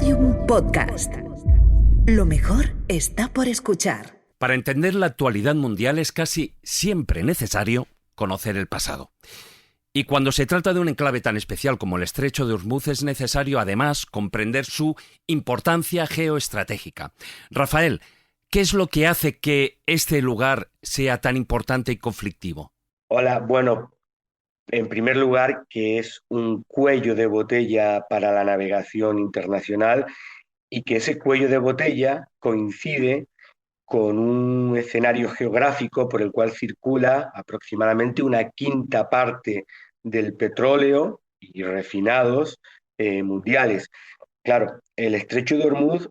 Podium Podcast. Lo mejor está por escuchar. Para entender la actualidad mundial es casi siempre necesario conocer el pasado. Y cuando se trata de un enclave tan especial como el Estrecho de Hormuz es necesario además comprender su importancia geoestratégica. Rafael, ¿qué es lo que hace que este lugar sea tan importante y conflictivo? Hola, bueno, en primer lugar, que es un cuello de botella para la navegación internacional y que ese cuello de botella coincide con un escenario geográfico por el cual circula aproximadamente una quinta parte del petróleo y refinados mundiales. Claro, el Estrecho de Hormuz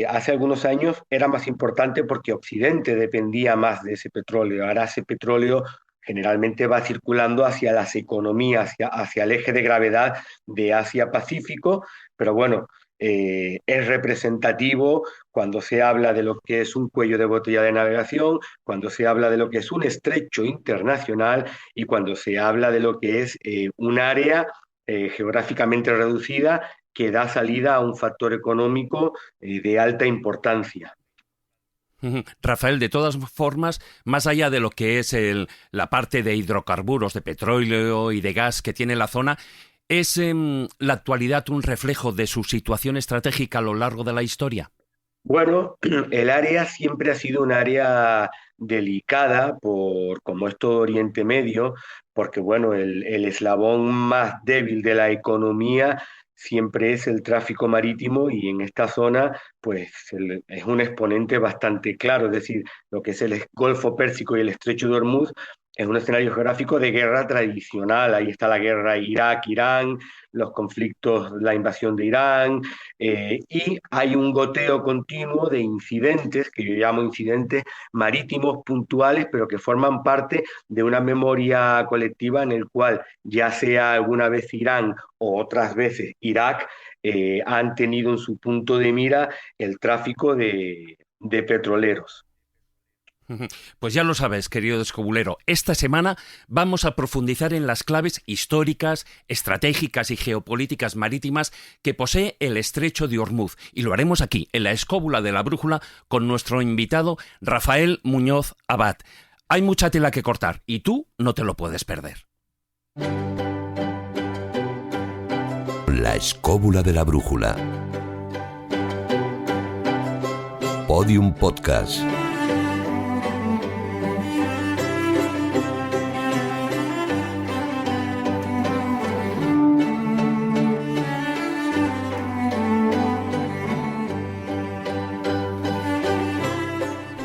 hace algunos años era más importante porque Occidente dependía más de ese petróleo. Ahora ese petróleo generalmente va circulando hacia las economías, hacia el eje de gravedad de Asia-Pacífico, pero bueno, es representativo cuando se habla de lo que es un cuello de botella de navegación, cuando se habla de lo que es un estrecho internacional y cuando se habla de lo que es un área geográficamente reducida que da salida a un factor económico de alta importancia. Rafael, de todas formas, más allá de lo que es la parte de hidrocarburos, de petróleo y de gas que tiene la zona, ¿es la actualidad un reflejo de su situación estratégica a lo largo de la historia? Bueno, el área siempre ha sido un área delicada como es todo Oriente Medio, porque bueno, el eslabón más débil de la economía siempre es el tráfico marítimo y en esta zona pues es un exponente bastante claro, es decir, lo que es el Golfo Pérsico y el Estrecho de Hormuz es un escenario geográfico de guerra tradicional. Ahí está la guerra Irak-Irán, los conflictos, la invasión de Irán, y hay un goteo continuo de incidentes, que yo llamo incidentes marítimos puntuales, pero que forman parte de una memoria colectiva en el cual ya sea alguna vez Irán o otras veces Irak han tenido en su punto de mira el tráfico de petroleros. Pues ya lo sabes, querido escobulero, esta semana vamos a profundizar en las claves históricas, estratégicas y geopolíticas marítimas que posee el Estrecho de Hormuz. Y lo haremos aquí, en la escóbula de la brújula, con nuestro invitado Rafael Muñoz Abad. Hay mucha tela que cortar y tú no te lo puedes perder. La escóbula de la brújula. Podium Podcast.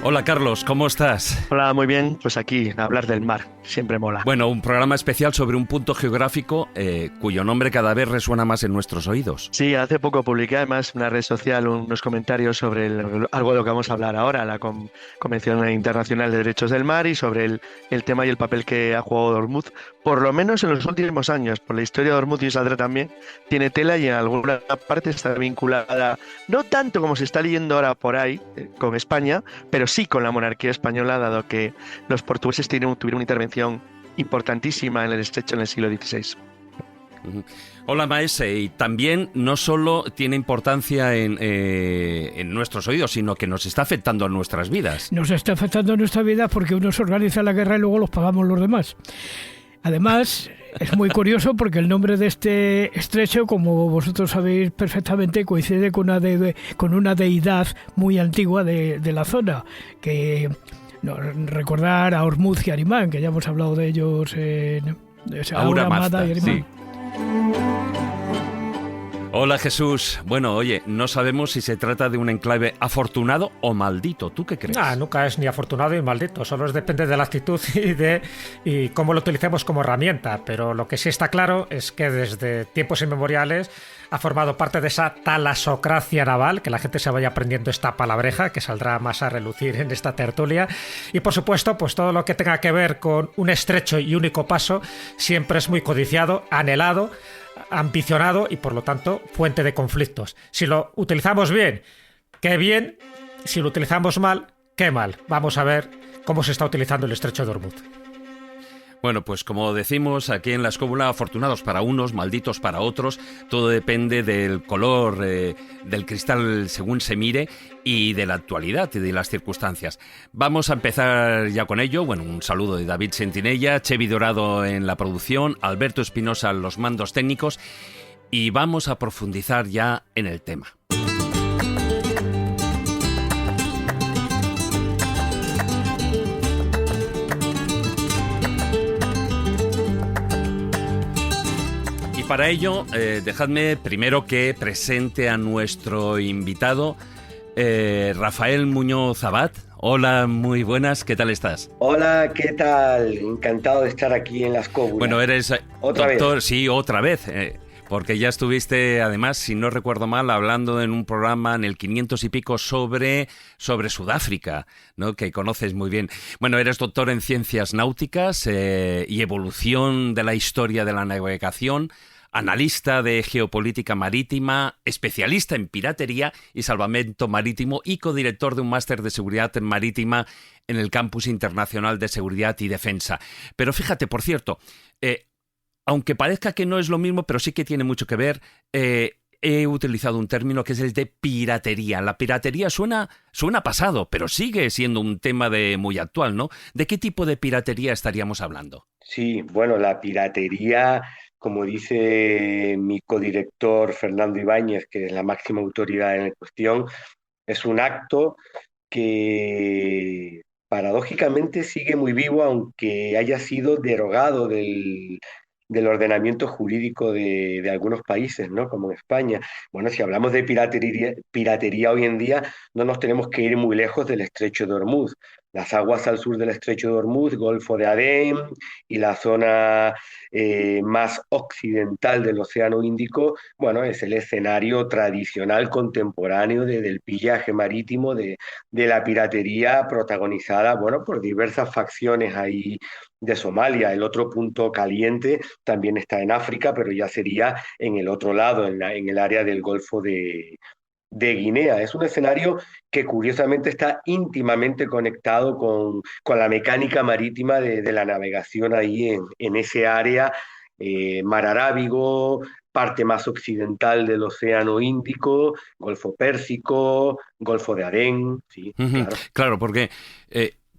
Hola Carlos, ¿cómo estás? Hola, muy bien. Pues aquí, hablar del mar, siempre mola. Bueno, un programa especial sobre un punto geográfico cuyo nombre cada vez resuena más en nuestros oídos. Sí, hace poco publiqué además en una red social unos comentarios sobre algo de lo que vamos a hablar ahora, la Convención Internacional de Derechos del Mar y sobre el tema y el papel que ha jugado Hormuz, por lo menos en los últimos años. Por la historia de Hormuz y saldrá también, tiene tela y en alguna parte está vinculada, no tanto como se está leyendo ahora por ahí, con España, pero sí con la monarquía española, dado que los portugueses tuvieron una intervención importantísima en el estrecho en el siglo XVI. Hola maese, y también no solo tiene importancia en nuestros oídos, sino que nos está afectando a nuestras vidas. Nos está afectando a nuestra vida porque uno se organiza la guerra y luego los pagamos los demás. Además, es muy curioso porque el nombre de este estrecho, como vosotros sabéis perfectamente, coincide con una deidad muy antigua de la zona, que recordar a Hormuz y Arimán, que ya hemos hablado de ellos en Ahura Mazda y Arimán. Sí. Hola Jesús. Bueno, oye, no sabemos si se trata de un enclave afortunado o maldito. ¿Tú qué crees? Nunca es ni afortunado ni maldito, solo depende de la actitud y cómo lo utilicemos como herramienta. Pero lo que sí está claro es que desde tiempos inmemoriales ha formado parte de esa talasocracia naval, que la gente se vaya aprendiendo esta palabreja, que saldrá más a relucir en esta tertulia. Y por supuesto, pues todo lo que tenga que ver con un estrecho y único paso siempre es muy codiciado, anhelado, ambicionado y por lo tanto fuente de conflictos. Si lo utilizamos bien, qué bien. Si lo utilizamos mal, qué mal. Vamos a ver cómo se está utilizando el Estrecho de Hormuz. Bueno, pues como decimos aquí en La Escóbula, afortunados para unos, malditos para otros, todo depende del color del cristal según se mire y de la actualidad y de las circunstancias. Vamos a empezar ya con ello. Bueno, un saludo de David Sentinella, Chevi Dorado en la producción, Alberto Espinosa en los mandos técnicos, y vamos a profundizar ya en el tema. Para ello, dejadme primero que presente a nuestro invitado, Rafael Muñoz Abad. Hola, muy buenas, ¿qué tal estás? Hola, ¿qué tal? Encantado de estar aquí en La Escóbula. Bueno, eres ¿Otra doctor, vez? Sí, otra vez, porque ya estuviste, además, si no recuerdo mal, hablando en un programa en el 500 y pico sobre Sudáfrica, ¿no? Que conoces muy bien. Bueno, eres doctor en ciencias náuticas y evolución de la historia de la navegación, analista de geopolítica marítima, especialista en piratería y salvamento marítimo y codirector de un máster de seguridad marítima en el Campus Internacional de Seguridad y Defensa. Pero fíjate, por cierto, aunque parezca que no es lo mismo, pero sí que tiene mucho que ver, he utilizado un término que es el de piratería. La piratería suena pasado, pero sigue siendo un tema muy actual, ¿no? ¿De qué tipo de piratería estaríamos hablando? Sí, bueno, la piratería, como dice mi codirector Fernando Ibáñez, que es la máxima autoridad en la cuestión, es un acto que paradójicamente sigue muy vivo, aunque haya sido derogado del ordenamiento jurídico de algunos países, ¿no? Como en España. Bueno, si hablamos de piratería hoy en día, no nos tenemos que ir muy lejos del Estrecho de Hormuz. Las aguas al sur del Estrecho de Hormuz, Golfo de Adén y la zona más occidental del Océano Índico, bueno, es el escenario tradicional contemporáneo del pillaje marítimo, de la piratería protagonizada, bueno, por diversas facciones ahí de Somalia. El otro punto caliente también está en África, pero ya sería en el otro lado, en el área del Golfo de Guinea. Es un escenario que curiosamente está íntimamente conectado con la mecánica marítima de la navegación ahí en ese área, Mar Arábigo, parte más occidental del Océano Índico, Golfo Pérsico, Golfo de Adén, sí, claro. Claro, porque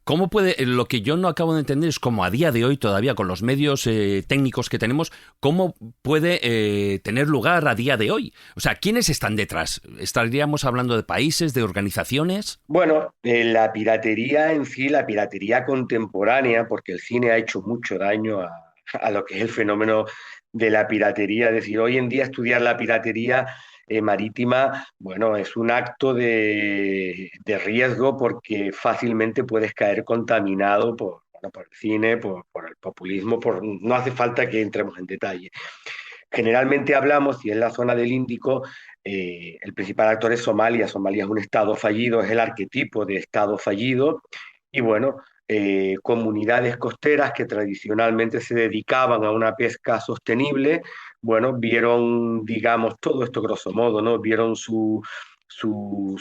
¿cómo puede, lo que yo no acabo de entender es cómo a día de hoy todavía con los medios técnicos que tenemos, cómo puede tener lugar a día de hoy? O sea, ¿quiénes están detrás? ¿Estaríamos hablando de países, de organizaciones? Bueno, la piratería en sí, la piratería contemporánea, porque el cine ha hecho mucho daño a lo que es el fenómeno de la piratería. Es decir, hoy en día estudiar la piratería marítima, bueno, es un acto de riesgo porque fácilmente puedes caer contaminado por el cine, por el populismo, no hace falta que entremos en detalle. Generalmente hablamos, y en la zona del Índico, el principal actor es Somalia. Somalia es un estado fallido, es el arquetipo de estado fallido, y bueno, comunidades costeras que tradicionalmente se dedicaban a una pesca sostenible, bueno, vieron, digamos, todo esto grosso modo, ¿no? Vieron su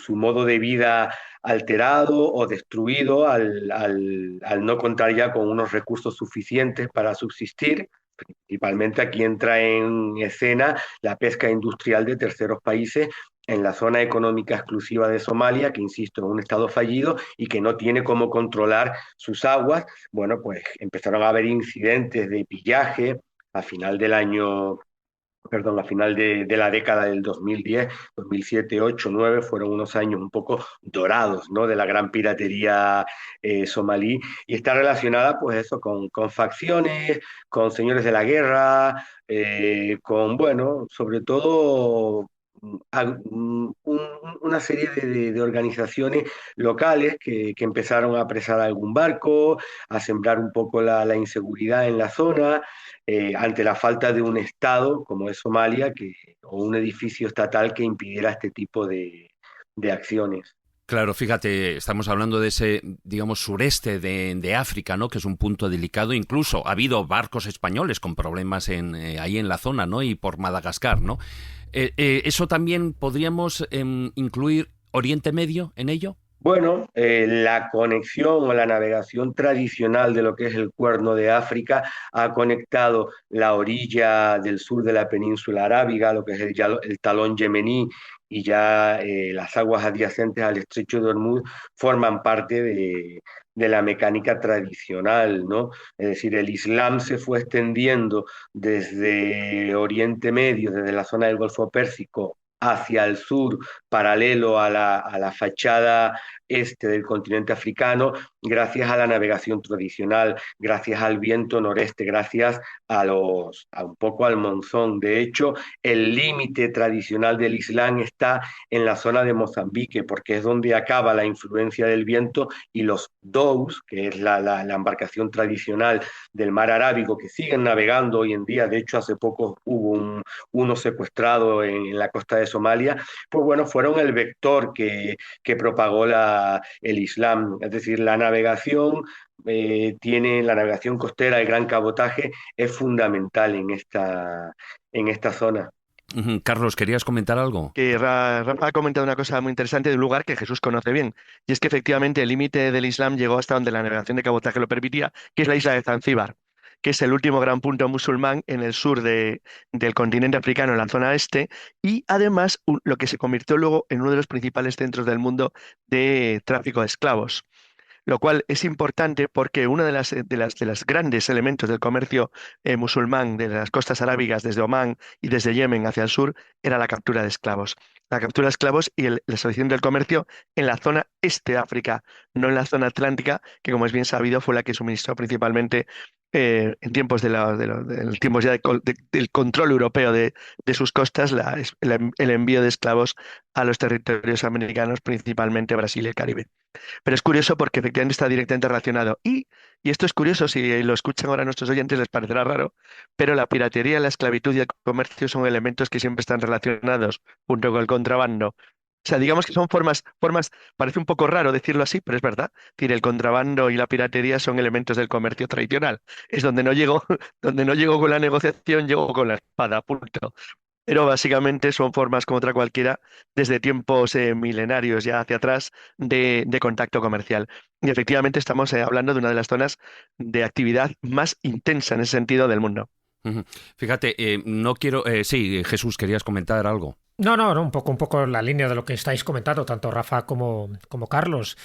modo de vida alterado o destruido al no contar ya con unos recursos suficientes para subsistir. Principalmente aquí entra en escena la pesca industrial de terceros países en la zona económica exclusiva de Somalia, que insisto, es un estado fallido y que no tiene cómo controlar sus aguas. Bueno, pues empezaron a haber incidentes de pillaje a final del año, perdón, a final de la década del 2010, 2007, 8, 9, fueron unos años un poco dorados, ¿no? De la gran piratería somalí, y está relacionada, pues eso, con facciones, con señores de la guerra, con, bueno, sobre todo una serie de organizaciones locales que empezaron a apresar algún barco, a sembrar un poco la inseguridad en la zona, ante la falta de un Estado como es Somalia, o un edificio estatal que impidiera este tipo de acciones. Claro, fíjate, estamos hablando de ese, digamos, sureste de África, ¿no? Que es un punto delicado. Incluso ha habido barcos españoles con problemas ahí en la zona, ¿no? Y por Madagascar, ¿no? ¿Eso también podríamos incluir Oriente Medio en ello? Bueno, la conexión o la navegación tradicional de lo que es el Cuerno de África ha conectado la orilla del sur de la península arábiga, lo que es el talón yemení, y ya las aguas adyacentes al estrecho de Hormuz forman parte de la mecánica tradicional, ¿no? Es decir, el Islam se fue extendiendo desde Oriente Medio, desde la zona del Golfo Pérsico, hacia el sur, paralelo a la fachada este del continente africano, gracias a la navegación tradicional, gracias al viento noreste, gracias a un poco al monzón. De hecho, el límite tradicional del Islam está en la zona de Mozambique, porque es donde acaba la influencia del viento, y los dhows, que es la embarcación tradicional del mar Arábigo, que siguen navegando hoy en día. De hecho, hace poco hubo uno secuestrado en la costa de Somalia. Pues bueno, fueron el vector que propagó el Islam. Es decir, la navegación costera, el gran cabotaje, es fundamental en esta zona. Carlos, ¿querías comentar algo? Que Rafa ha comentado una cosa muy interesante de un lugar que Jesús conoce bien, y es que efectivamente el límite del Islam llegó hasta donde la navegación de cabotaje lo permitía, que es la isla de Zanzíbar, que es el último gran punto musulmán en el sur del continente africano, en la zona este, y además lo que se convirtió luego en uno de los principales centros del mundo de tráfico de esclavos. Lo cual es importante porque uno de las grandes elementos del comercio musulmán de las costas arábigas desde Omán y desde Yemen hacia el sur era la captura de esclavos. La captura de esclavos y la establecimiento del comercio en la zona este de África, no en la zona atlántica, que como es bien sabido fue la que suministró principalmente en tiempos tiempos ya del control europeo de sus costas, el envío de esclavos a los territorios americanos, principalmente Brasil y el Caribe. Pero es curioso porque efectivamente está directamente relacionado. Y esto es curioso, si lo escuchan ahora nuestros oyentes les parecerá raro, pero la piratería, la esclavitud y el comercio son elementos que siempre están relacionados junto con el contrabando. O sea, digamos que son formas, parece un poco raro decirlo así, pero es verdad. Es decir, el contrabando y la piratería son elementos del comercio tradicional. Es donde no llego, donde no llego con la negociación, llego con la espada, punto. Pero básicamente son formas como otra cualquiera, desde tiempos milenarios ya hacia atrás, de contacto comercial. Y efectivamente estamos hablando de una de las zonas de actividad más intensa en ese sentido del mundo. Fíjate, no quiero... sí, Jesús, ¿querías comentar algo? No, un poco en la línea de lo que estáis comentando, tanto Rafa como Carlos.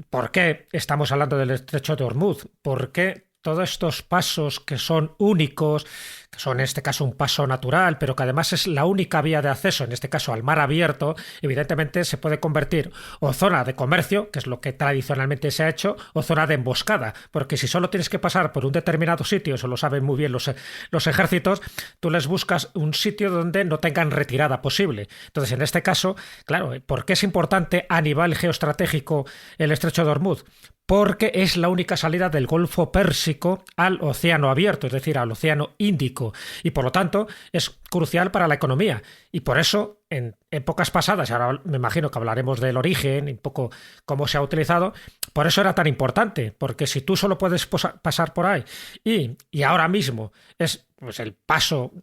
¿Por qué estamos hablando del estrecho de Hormuz? ¿Por qué todos estos pasos que son únicos, que son en este caso un paso natural, pero que además es la única vía de acceso, en este caso al mar abierto, evidentemente se puede convertir o zona de comercio, que es lo que tradicionalmente se ha hecho, o zona de emboscada, porque si solo tienes que pasar por un determinado sitio, eso lo saben muy bien los ejércitos, tú les buscas un sitio donde no tengan retirada posible. Entonces, en este caso, claro, ¿por qué es importante a nivel geoestratégico el estrecho de Hormuz? Porque es la única salida del Golfo Pérsico al océano abierto, es decir, al océano Índico, y por lo tanto es crucial para la economía. Y por eso, en épocas pasadas, y ahora me imagino que hablaremos del origen y un poco cómo se ha utilizado, por eso era tan importante, porque si tú solo puedes pasar por ahí y ahora mismo es pues el paso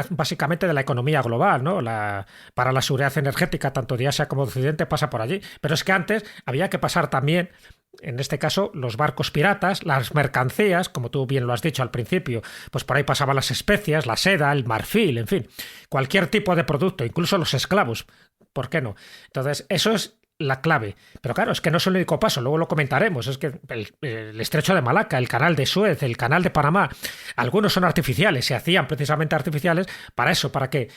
básicamente de la economía global, ¿no? Para la seguridad energética, tanto de Asia como de Occidente, pasa por allí. Pero es que antes había que pasar también, en este caso, los barcos piratas, las mercancías, como tú bien lo has dicho al principio, pues por ahí pasaban las especias, la seda, el marfil, en fin, cualquier tipo de producto, incluso los esclavos, ¿por qué no? Entonces, eso es la clave. Pero claro, es que no es el único paso, luego lo comentaremos, es que el estrecho de Malaca, el canal de Suez, el canal de Panamá, algunos son artificiales, se hacían precisamente artificiales para eso, para que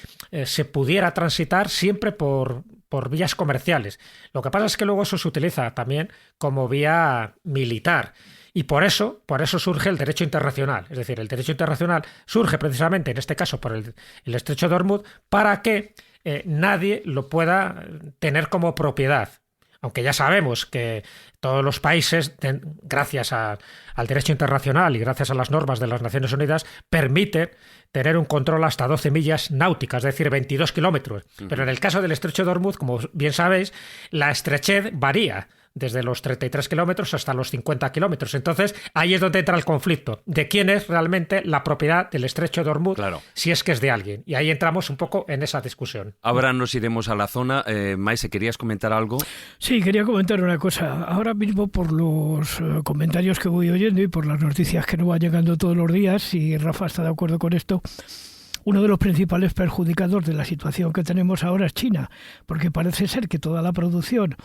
se pudiera transitar siempre por vías comerciales. Lo que pasa es que luego eso se utiliza también como vía militar. Y por eso surge el derecho internacional. Es decir, el derecho internacional surge precisamente, en este caso, por el estrecho de Hormuz, para que nadie lo pueda tener como propiedad. Aunque ya sabemos que todos los países, gracias al derecho internacional y gracias a las normas de las Naciones Unidas, permiten tener un control hasta 12 millas náuticas, es decir, 22 kilómetros. Pero en el caso del estrecho de Hormuz, como bien sabéis, la estrechez varía. desde los 33 kilómetros hasta los 50 kilómetros. Entonces, ahí es donde entra el conflicto de quién es realmente la propiedad del estrecho de Hormuz, Claro. si es que es de alguien. Y ahí entramos un poco en esa discusión. Ahora nos iremos a la zona. Maese, ¿querías comentar algo? Sí, quería comentar una cosa. Ahora mismo, por los comentarios que voy oyendo y por las noticias que nos van llegando todos los días, y Rafa está de acuerdo con esto, uno de los principales perjudicados de la situación que tenemos ahora es China, porque parece ser que toda la producción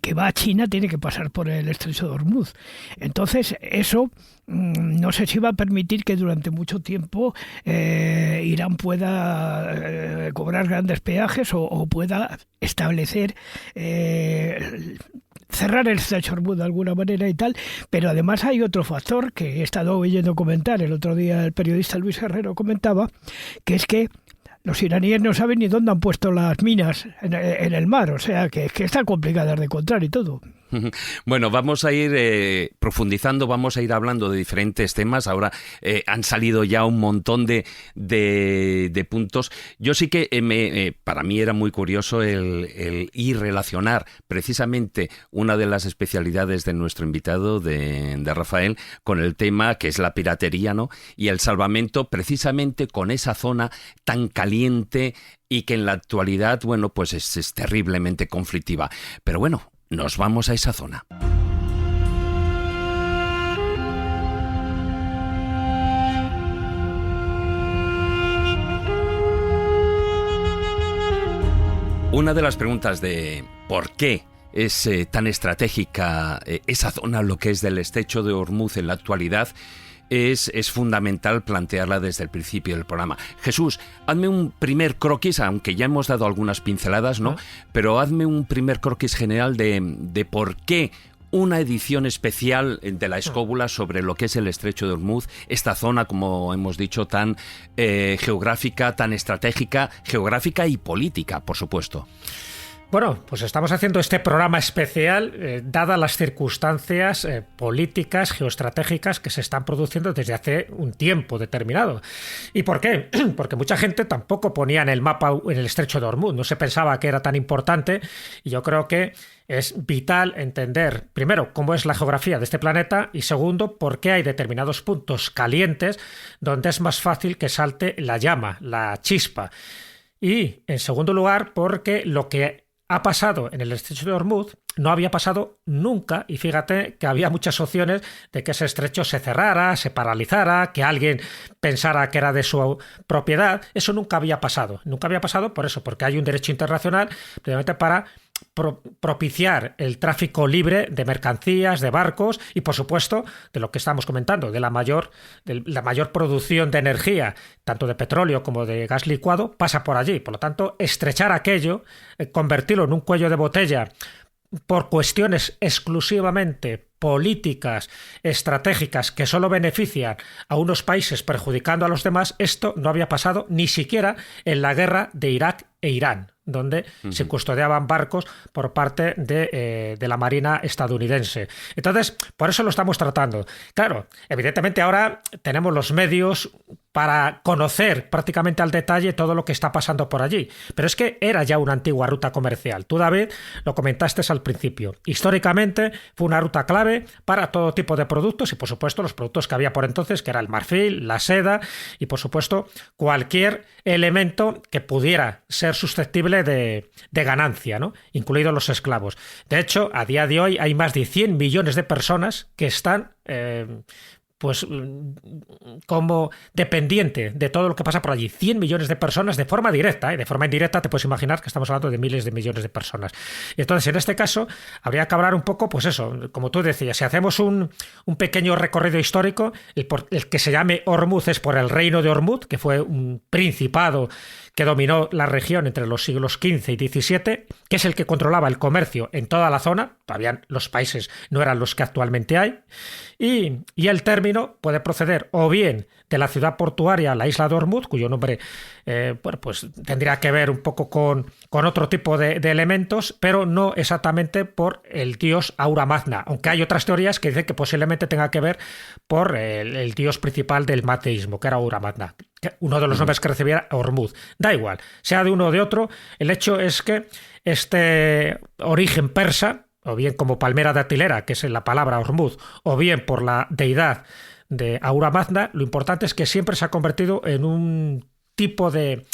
que va a China tiene que pasar por el estrecho de Hormuz. Entonces, eso no sé si va a permitir que durante mucho tiempo Irán pueda cobrar grandes peajes o pueda establecer cerrar el estrecho de Hormuz de alguna manera y tal, pero además hay otro factor que he estado oyendo comentar. El otro día el periodista Luis Herrero comentaba, que es que los iraníes no saben ni dónde han puesto las minas en el mar, o sea que están complicadas de encontrar y todo. Bueno, vamos a ir profundizando, vamos a ir hablando de diferentes temas. Ahora han salido ya un montón de puntos. Yo sí que para mí era muy curioso el ir relacionar precisamente una de las especialidades de nuestro invitado, de Rafael, con el tema que es la piratería, ¿no? Y el salvamento precisamente con esa zona tan caliente y que en la actualidad, bueno, pues es terriblemente conflictiva. Pero bueno, nos vamos a esa zona. Una de las preguntas de ¿por qué es tan estratégica esa zona, lo que es del estrecho de Hormuz en la actualidad? Es fundamental plantearla desde el principio del programa. Jesús, hazme un primer croquis, aunque ya hemos dado algunas pinceladas, ¿no? Pero hazme un primer croquis general de por qué una edición especial de la Escóbula sobre lo que es el estrecho de Hormuz, esta zona, como hemos dicho, tan geográfica, tan estratégica, geográfica y política, por supuesto. Bueno, pues estamos haciendo este programa especial dadas las circunstancias políticas, geoestratégicas que se están produciendo desde hace un tiempo determinado. ¿Y por qué? Porque mucha gente tampoco ponía en el mapa en el estrecho de Hormuz, no se pensaba que era tan importante, y yo creo que es vital entender, primero, cómo es la geografía de este planeta y segundo, por qué hay determinados puntos calientes donde es más fácil que salte la llama, la chispa. Y, en segundo lugar, porque lo que ha pasado en el estrecho de Hormuz no había pasado nunca, y fíjate que había muchas opciones de que ese estrecho se cerrara, se paralizara, que alguien pensara que era de su propiedad. Eso nunca había pasado. Nunca había pasado por eso, porque hay un derecho internacional precisamente para propiciar el tráfico libre de mercancías, de barcos y, por supuesto, de lo que estamos comentando, de la mayor producción de energía, tanto de petróleo como de gas licuado, pasa por allí. Por lo tanto, estrechar aquello, convertirlo en un cuello de botella por cuestiones exclusivamente políticas, estratégicas, que solo benefician a unos países perjudicando a los demás, esto no había pasado ni siquiera en la guerra de Irak e Irán, donde se custodiaban barcos por parte de la Marina estadounidense. Entonces, por eso lo estamos tratando. Claro, evidentemente ahora tenemos los medios para conocer prácticamente al detalle todo lo que está pasando por allí. Pero es que era ya una antigua ruta comercial. Tú, David, lo comentaste al principio. Históricamente fue una ruta clave para todo tipo de productos y, por supuesto, los productos que había por entonces, que era el marfil, la seda y, por supuesto, cualquier elemento que pudiera ser susceptible de ganancia, ¿no? Incluidos los esclavos. De hecho, a día de hoy hay más de 100 millones de personas que están pues como dependiente de todo lo que pasa por allí. 100 millones de personas de forma directa, ¿eh? De forma indirecta te puedes imaginar que estamos hablando de miles de millones de personas. Y entonces, en este caso, habría que hablar un poco, pues eso, como tú decías, si hacemos un pequeño recorrido histórico, el que se llame Hormuz es por el reino de Hormuz, que fue un principado que dominó la región entre los siglos XV y XVII, que es el que controlaba el comercio en toda la zona. Todavía los países no eran los que actualmente hay. Y el término puede proceder o bien de la ciudad portuaria, la isla de Hormuz, cuyo nombre pues tendría que ver un poco con otro tipo de elementos, pero no exactamente por el dios Ahura Mazda, aunque hay otras teorías que dicen que posiblemente tenga que ver por el dios principal del mateísmo, que era Ahura Mazda, uno de los nombres que recibiera Hormuz. Da igual, sea de uno o de otro, el hecho es que este origen persa o bien como palmera datilera, que es la palabra Hormuz, o bien por la deidad de Ahura Mazda, lo importante es que siempre se ha convertido en un tipo de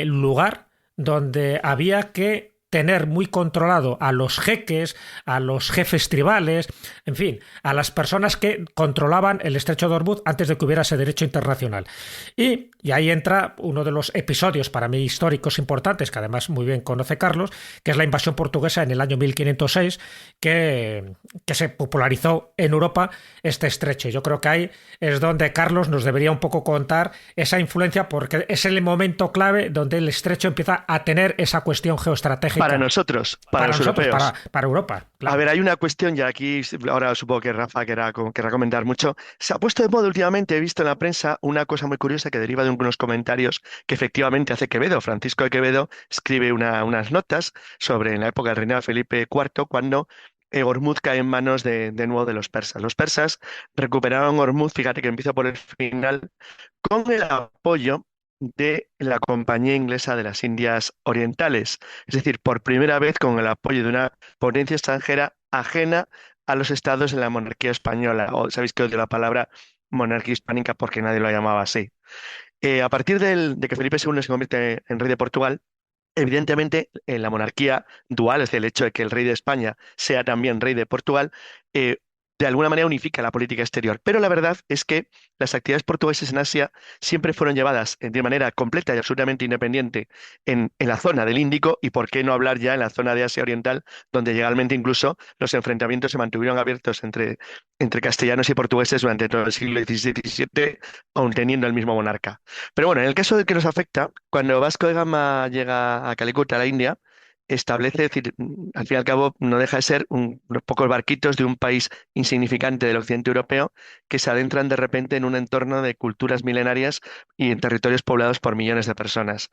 lugar donde había que tener muy controlado a los jeques, a los jefes tribales, en fin, a las personas que controlaban el estrecho de Hormuz antes de que hubiera ese derecho internacional. Y ahí entra uno de los episodios para mí históricos importantes, que además muy bien conoce Carlos, que es la invasión portuguesa en el año 1506, que se popularizó en Europa este estrecho. Yo creo que ahí es donde Carlos nos debería un poco contar esa influencia, porque es el momento clave donde el estrecho empieza a tener esa cuestión geoestratégica. Para nosotros, para los europeos. Para Europa. Claro. A ver, hay una cuestión, y aquí ahora supongo que Rafa querrá comentar mucho. Se ha puesto de moda últimamente, he visto en la prensa una cosa muy curiosa que deriva de unos comentarios que efectivamente hace Quevedo. Francisco de Quevedo escribe unas notas sobre en la época del reinado de Felipe IV, cuando Hormuz cae en manos de nuevo de los persas. Los persas recuperaron Hormuz, fíjate que empiezo por el final, con el apoyo de la Compañía Inglesa de las Indias Orientales, es decir, por primera vez con el apoyo de una potencia extranjera ajena a los estados de la monarquía española, o sabéis que odio la palabra monarquía hispánica porque nadie lo llamaba así. A partir de que Felipe II se convierte en rey de Portugal, evidentemente en la monarquía dual, es decir, el hecho de que el rey de España sea también rey de Portugal, de alguna manera unifica la política exterior. Pero la verdad es que las actividades portuguesas en Asia siempre fueron llevadas de manera completa y absolutamente independiente en la zona del Índico, y por qué no hablar ya en la zona de Asia Oriental, donde legalmente incluso los enfrentamientos se mantuvieron abiertos entre castellanos y portugueses durante todo el siglo XVI y XVII, aun teniendo el mismo monarca. Pero bueno, en el caso de que nos afecta, cuando Vasco de Gama llega a Calicut, a la India, establece, es decir, al fin y al cabo no deja de ser unos pocos barquitos de un país insignificante del occidente europeo que se adentran de repente en un entorno de culturas milenarias y en territorios poblados por millones de personas.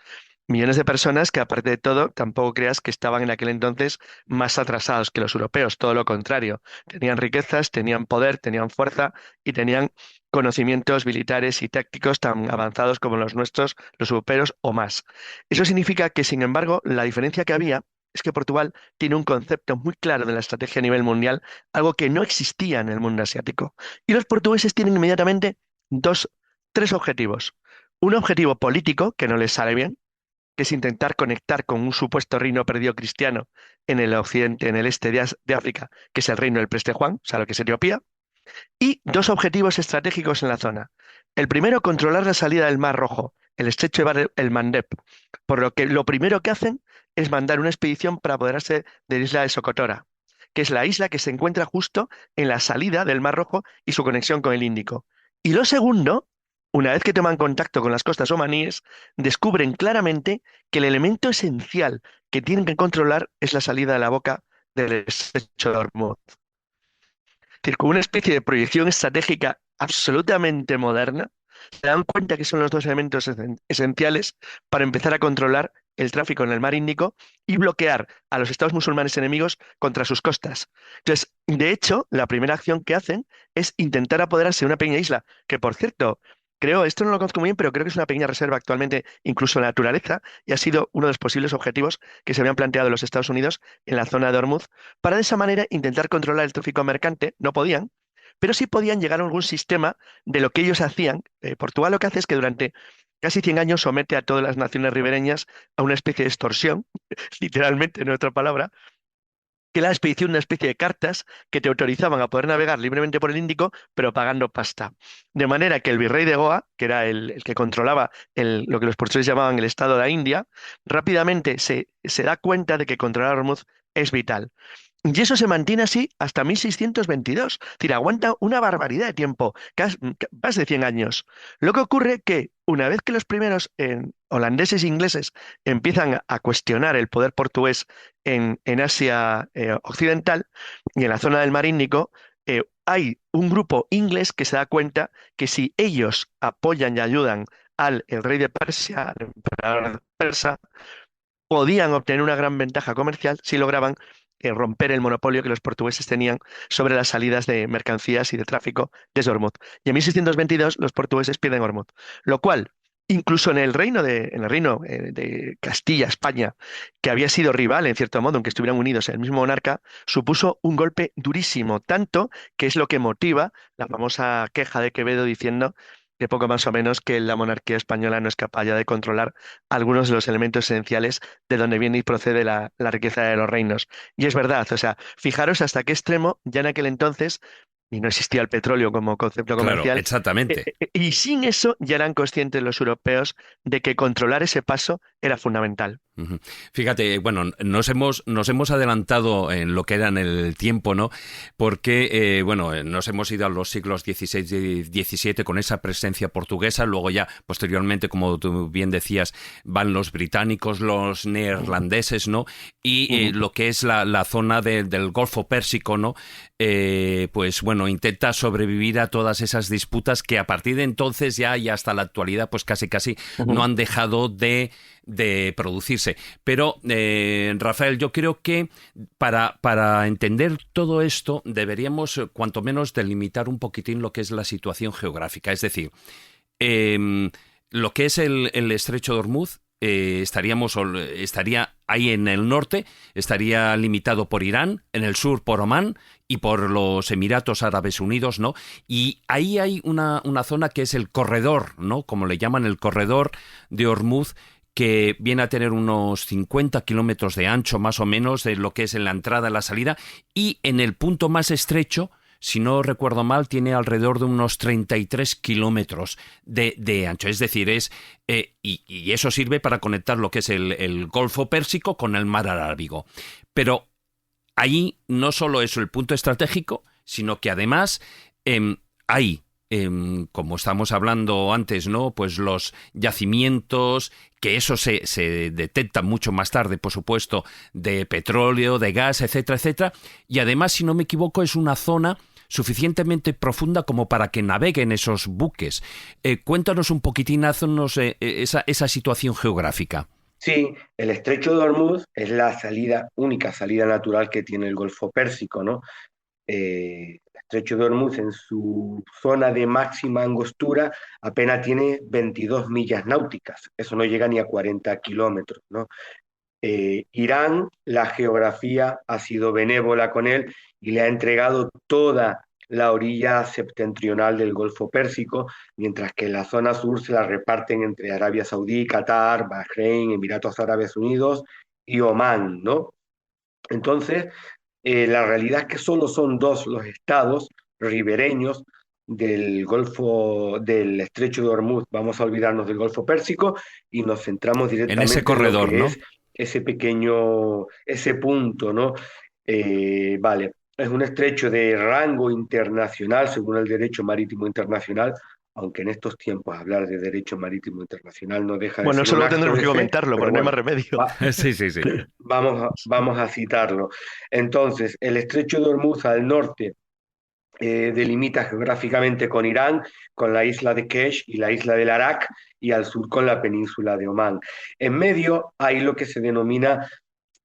Millones de personas que, aparte de todo, tampoco creas que estaban en aquel entonces más atrasados que los europeos, todo lo contrario. Tenían riquezas, tenían poder, tenían fuerza y tenían conocimientos militares y tácticos tan avanzados como los nuestros, los europeos o más. Eso significa que, sin embargo, la diferencia que había es que Portugal tiene un concepto muy claro de la estrategia a nivel mundial, algo que no existía en el mundo asiático. Y los portugueses tienen inmediatamente tres objetivos. Un objetivo político, que no les sale bien, que es intentar conectar con un supuesto reino perdido cristiano en el occidente, en el este de África, que es el reino del Preste Juan, o sea, lo que es Etiopía, y dos objetivos estratégicos en la zona. El primero, controlar la salida del Mar Rojo, el estrecho de Bab el Mandeb, por lo que lo primero que hacen es mandar una expedición para apoderarse de la isla de Socotora, que es la isla que se encuentra justo en la salida del Mar Rojo y su conexión con el Índico. Y lo segundo, una vez que toman contacto con las costas omaníes, descubren claramente que el elemento esencial que tienen que controlar es la salida de la boca del estrecho de Hormuz. Es decir, con una especie de proyección estratégica absolutamente moderna, se dan cuenta que son los dos elementos esenciales para empezar a controlar el tráfico en el mar Índico y bloquear a los estados musulmanes enemigos contra sus costas. Entonces, de hecho, la primera acción que hacen es intentar apoderarse de una pequeña isla, que por cierto, esto no lo conozco muy bien, pero creo que es una pequeña reserva actualmente incluso en la naturaleza, y ha sido uno de los posibles objetivos que se habían planteado los Estados Unidos en la zona de Hormuz, para de esa manera intentar controlar el tráfico mercante. No podían, pero sí podían llegar a algún sistema de lo que ellos hacían. Portugal lo que hace es que durante casi 100 años somete a todas las naciones ribereñas a una especie de extorsión, literalmente, no es otra palabra, que la expedición, una especie de cartas que te autorizaban a poder navegar libremente por el Índico, pero pagando pasta. De manera que el virrey de Goa, que era el que controlaba lo que los portugueses llamaban el Estado de la India, rápidamente se da cuenta de que controlar Hormuz es vital. Y eso se mantiene así hasta 1622. Es decir, aguanta una barbaridad de tiempo, más de 100 años. Lo que ocurre es que una vez que los primeros holandeses e ingleses empiezan a cuestionar el poder portugués en Asia Occidental y en la zona del Mar Índico, hay un grupo inglés que se da cuenta que si ellos apoyan y ayudan el rey de Persia, al emperador persa, podían obtener una gran ventaja comercial si lograban romper el monopolio que los portugueses tenían sobre las salidas de mercancías y de tráfico desde Hormuz. Y en 1622 los portugueses pierden Hormuz, lo cual Incluso en el reino de Castilla, España, que había sido rival, en cierto modo, aunque estuvieran unidos en el mismo monarca, supuso un golpe durísimo, tanto que es lo que motiva la famosa queja de Quevedo diciendo que poco más o menos que la monarquía española no es capaz ya de controlar algunos de los elementos esenciales de donde viene y procede la riqueza de los reinos. Y es verdad, o sea, fijaros hasta qué extremo ya en aquel entonces, y no existía el petróleo como concepto Claro, comercial, exactamente. y sin eso ya eran conscientes los europeos de que controlar ese paso era fundamental. Ujú. Fíjate, bueno, nos hemos adelantado en lo que era en el tiempo, ¿no? Porque, bueno, nos hemos ido a los siglos XVI y XVII con esa presencia portuguesa, luego ya, posteriormente, como tú bien decías, van los británicos, los neerlandeses, ¿no? Y lo que es la zona del Golfo Pérsico, ¿no? Pues bueno, intenta sobrevivir a todas esas disputas que a partir de entonces ya y hasta la actualidad, pues casi no han dejado de producirse. Pero, Rafael, yo creo que para entender todo esto deberíamos, cuanto menos, delimitar un poquitín lo que es la situación geográfica. Es decir, lo que es el Estrecho de Ormuz, estaría ahí en el norte, estaría limitado por Irán, en el sur por Omán y por los Emiratos Árabes Unidos, ¿no? Y ahí hay una zona que es el corredor, ¿no? Como le llaman, el corredor de Ormuz, que viene a tener unos 50 kilómetros de ancho, más o menos, de lo que es en la entrada y la salida, y en el punto más estrecho, si no recuerdo mal, tiene alrededor de unos 33 kilómetros de ancho. Es decir, y eso sirve para conectar lo que es el Golfo Pérsico con el Mar Arábigo. Pero ahí no solo es el punto estratégico, sino que además hay, como estamos hablando antes, ¿no? Pues los yacimientos, que eso se detecta mucho más tarde, por supuesto, de petróleo, de gas, etcétera, etcétera. Y además, si no me equivoco, es una zona suficientemente profunda como para que naveguen esos buques. Cuéntanos un poquitín, haznos esa situación geográfica. Sí, el estrecho de Hormuz es la única salida natural que tiene el Golfo Pérsico, ¿no? El estrecho de Hormuz en su zona de máxima angostura apenas tiene 22 millas náuticas, eso no llega ni a 40 kilómetros, ¿no? Irán, la geografía ha sido benévola con él y le ha entregado toda la orilla septentrional del Golfo Pérsico, mientras que la zona sur se la reparten entre Arabia Saudí, Qatar, Bahrein, Emiratos Árabes Unidos y Omán, ¿no? Entonces, la realidad es que solo son dos los estados ribereños del Golfo, del Estrecho de Hormuz. Vamos a olvidarnos del Golfo Pérsico y nos centramos En directamente ese corredor, en lo ¿no? que es ese punto, ¿no? Vale, es un estrecho de rango internacional según el derecho marítimo internacional, aunque en estos tiempos hablar de derecho marítimo internacional no deja de Bueno, ser eso un lo acto tendremos de que fe, comentarlo, pero porque no hay más bueno, remedio. Sí, sí, sí. vamos a citarlo. Entonces, el estrecho de Hormuz al norte delimita geográficamente con Irán, con la isla de Kesh y la isla del Arak, y al sur con la península de Omán. En medio hay lo que se denomina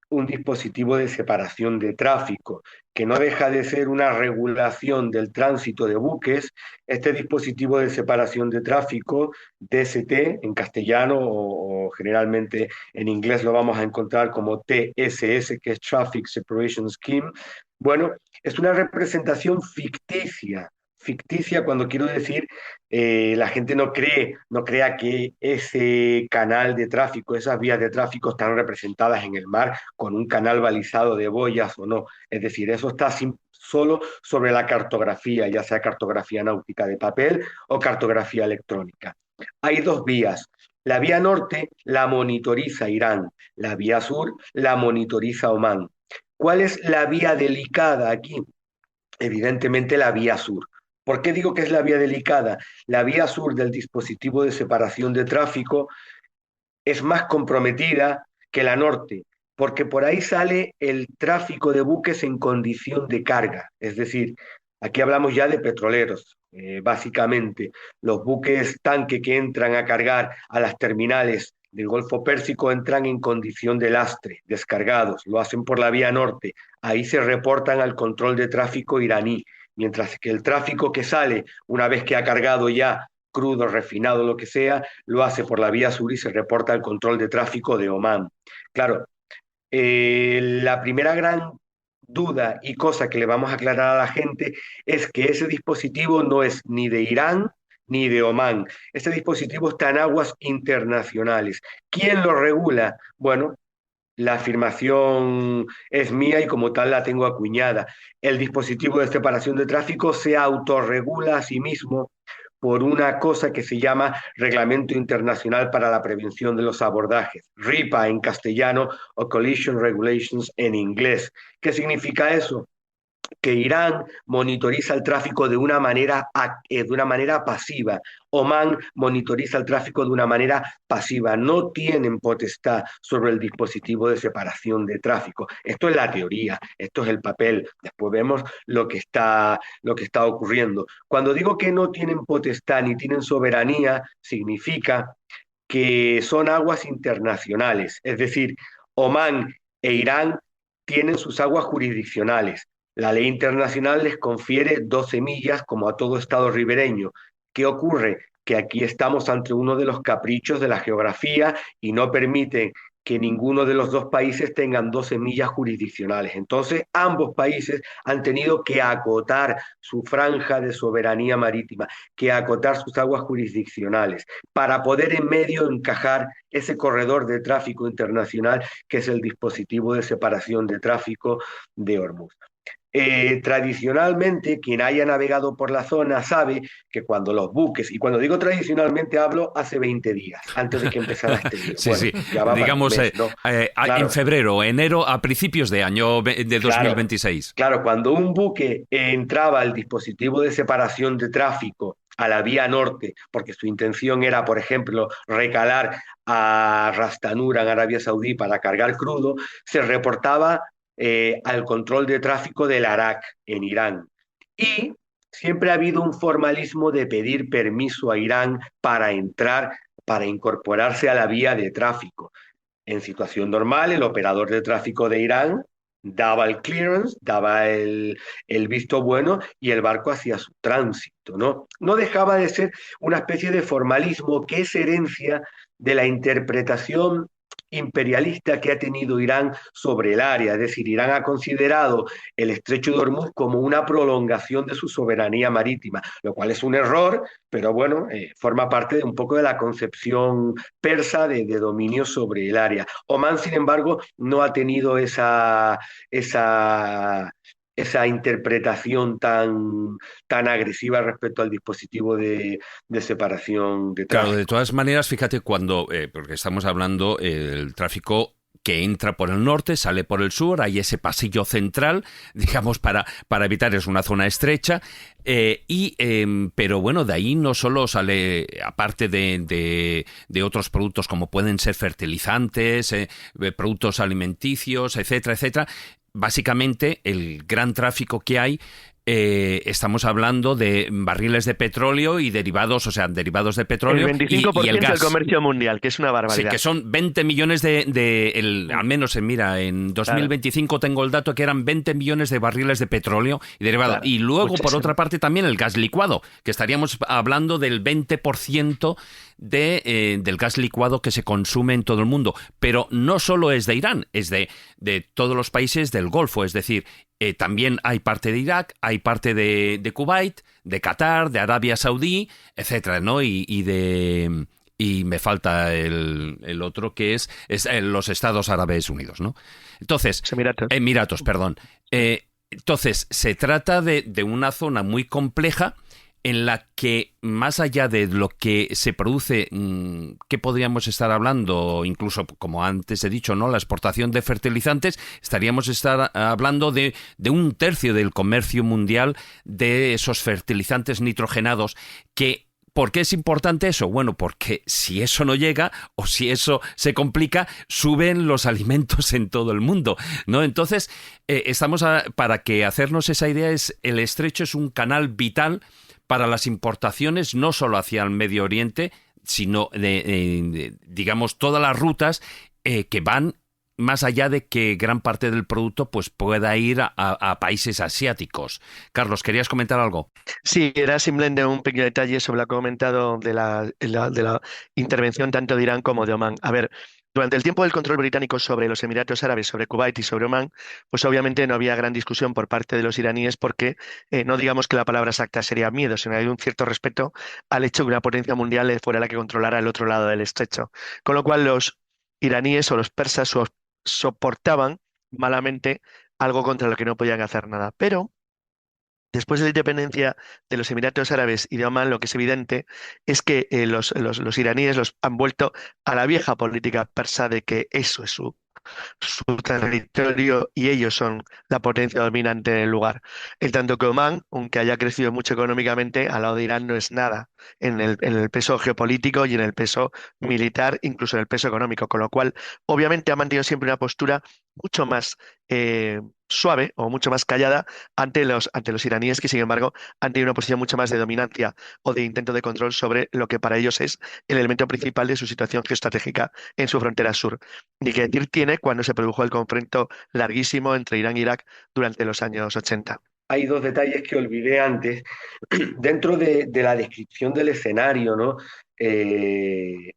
un dispositivo de separación de tráfico, que no deja de ser una regulación del tránsito de buques. Este dispositivo de separación de tráfico, DST en castellano o generalmente en inglés lo vamos a encontrar como TSS, que es Traffic Separation Scheme. Bueno, es una representación ficticia cuando quiero decir la gente no crea que ese canal de tráfico, esas vías de tráfico están representadas en el mar con un canal balizado de boyas o no. Es decir, eso está solo sobre la cartografía, ya sea cartografía náutica de papel o cartografía electrónica. Hay dos vías. La vía norte la monitoriza Irán, la vía sur la monitoriza Omán. ¿Cuál es la vía delicada aquí? Evidentemente la vía sur. ¿Por qué digo que es la vía delicada? La vía sur del dispositivo de separación de tráfico es más comprometida que la norte, porque por ahí sale el tráfico de buques en condición de carga. Es decir, aquí hablamos ya de petroleros, básicamente. Los buques tanque que entran a cargar a las terminales del Golfo Pérsico entran en condición de lastre, descargados, lo hacen por la vía norte. Ahí se reportan al control de tráfico iraní, mientras que el tráfico que sale una vez que ha cargado ya crudo, refinado, lo que sea, lo hace por la vía sur y se reporta al control de tráfico de Omán. Claro, la primera gran duda y cosa que le vamos a aclarar a la gente es que ese dispositivo no es ni de Irán ni de Omán. Este dispositivo está en aguas internacionales. ¿Quién lo regula? Bueno, la afirmación es mía y como tal la tengo acuñada. El dispositivo de separación de tráfico se autorregula a sí mismo por una cosa que se llama Reglamento Internacional para la Prevención de los Abordajes, RIPA en castellano o Collision Regulations en inglés. ¿Qué significa eso? Que Irán monitoriza el tráfico de una manera pasiva. Omán monitoriza el tráfico de una manera pasiva. No tienen potestad sobre el dispositivo de separación de tráfico. Esto es la teoría, esto es el papel. Después vemos lo que está ocurriendo. Cuando digo que no tienen potestad ni tienen soberanía, significa que son aguas internacionales. Es decir, Omán e Irán tienen sus aguas jurisdiccionales. La ley internacional les confiere 12 millas como a todo estado ribereño. ¿Qué ocurre? Que aquí estamos ante uno de los caprichos de la geografía y no permiten que ninguno de los dos países tengan 12 millas jurisdiccionales. Entonces, ambos países han tenido que acotar su franja de soberanía marítima, que acotar sus aguas jurisdiccionales, para poder en medio encajar ese corredor de tráfico internacional que es el dispositivo de separación de tráfico de Hormuz. Tradicionalmente, quien haya navegado por la zona sabe que cuando los buques, y cuando digo tradicionalmente hablo hace 20 días, antes de que empezara este lío. Sí, bueno, sí, ya va digamos mes, ¿no? Claro. En febrero, enero, a principios de año de 2026. Claro, cuando un buque entraba al dispositivo de separación de tráfico a la vía norte, porque su intención era, por ejemplo, recalar a Ras Tanura en Arabia Saudí para cargar crudo, se reportaba al control de tráfico del Arak en Irán. Y siempre ha habido un formalismo de pedir permiso a Irán para entrar, para incorporarse a la vía de tráfico. En situación normal, el operador de tráfico de Irán daba el clearance, daba el visto bueno y el barco hacía su tránsito, ¿no? No dejaba de ser una especie de formalismo que es herencia de la interpretación imperialista que ha tenido Irán sobre el área. Es decir, Irán ha considerado el estrecho de Hormuz como una prolongación de su soberanía marítima, lo cual es un error, pero bueno, forma parte de un poco de la concepción persa de dominio sobre el área. Omán, sin embargo, no ha tenido esa interpretación tan agresiva respecto al dispositivo de separación de tráfico. Claro, de todas maneras, fíjate cuando, porque estamos hablando del tráfico que entra por el norte, sale por el sur, hay ese pasillo central, digamos, para evitar, es una zona estrecha, pero bueno, de ahí no solo sale, aparte de otros productos como pueden ser fertilizantes, productos alimenticios, etcétera, etcétera. Básicamente, el gran tráfico que hay, estamos hablando de barriles de petróleo y derivados, o sea, derivados de petróleo el 25% y el gas. del comercio mundial, que es una barbaridad. Sí, que son 20 millones al menos, mira, en 2025 tengo el dato que eran 20 millones de barriles de petróleo y derivados. Claro, y luego, muchísimo. por otra parte, también el gas licuado, que estaríamos hablando del 20% del gas licuado que se consume en todo el mundo. Pero no solo es de Irán, es de todos los países del Golfo, es decir, también hay parte de Irak, hay parte de Kuwait, de Qatar, de Arabia Saudí, etcétera, ¿no? Y me falta el otro que es los Estados Árabes Unidos, ¿no? Entonces, Emiratos, perdón. Entonces, se trata de una zona muy compleja en la que, más allá de lo que se produce, ¿qué podríamos estar hablando? Incluso, como antes he dicho, ¿no? La exportación de fertilizantes, estaríamos hablando de un tercio del comercio mundial de esos fertilizantes nitrogenados que... ¿Por qué es importante eso? Bueno, porque si eso no llega o si eso se complica, suben los alimentos en todo el mundo, ¿no? Entonces, para que hacernos esa idea, el estrecho es un canal vital para las importaciones, no solo hacia el Medio Oriente, sino digamos, todas las rutas que van más allá de que gran parte del producto pues pueda ir a países asiáticos. Carlos, ¿querías comentar algo? Sí, era simplemente un pequeño detalle sobre lo que ha comentado de la intervención tanto de Irán como de Omán. A ver, durante el tiempo del control británico sobre los Emiratos Árabes, sobre Kuwait y sobre Omán, pues obviamente no había gran discusión por parte de los iraníes porque no digamos que la palabra exacta sería miedo, sino hay un cierto respeto al hecho de que una potencia mundial fuera la que controlara el otro lado del estrecho. Con lo cual los iraníes o los persas soportaban malamente algo contra lo que no podían hacer nada. Pero después de la independencia de los Emiratos Árabes y de Omán, lo que es evidente es que los iraníes los han vuelto a la vieja política persa de que eso es su territorio y ellos son la potencia dominante en el lugar. En tanto que Omán, aunque haya crecido mucho económicamente, al lado de Irán no es nada en el peso geopolítico y en el peso militar, incluso en el peso económico, con lo cual obviamente ha mantenido siempre una postura mucho más suave o mucho más callada ante los iraníes, que sin embargo han tenido una posición mucho más de dominancia o de intento de control sobre lo que para ellos es el elemento principal de su situación geoestratégica en su frontera sur. Ni que decir tiene cuando se produjo el conflicto larguísimo entre Irán e Irak durante los años 80. Hay dos detalles que olvidé antes. Dentro de la descripción del escenario, ¿no? Es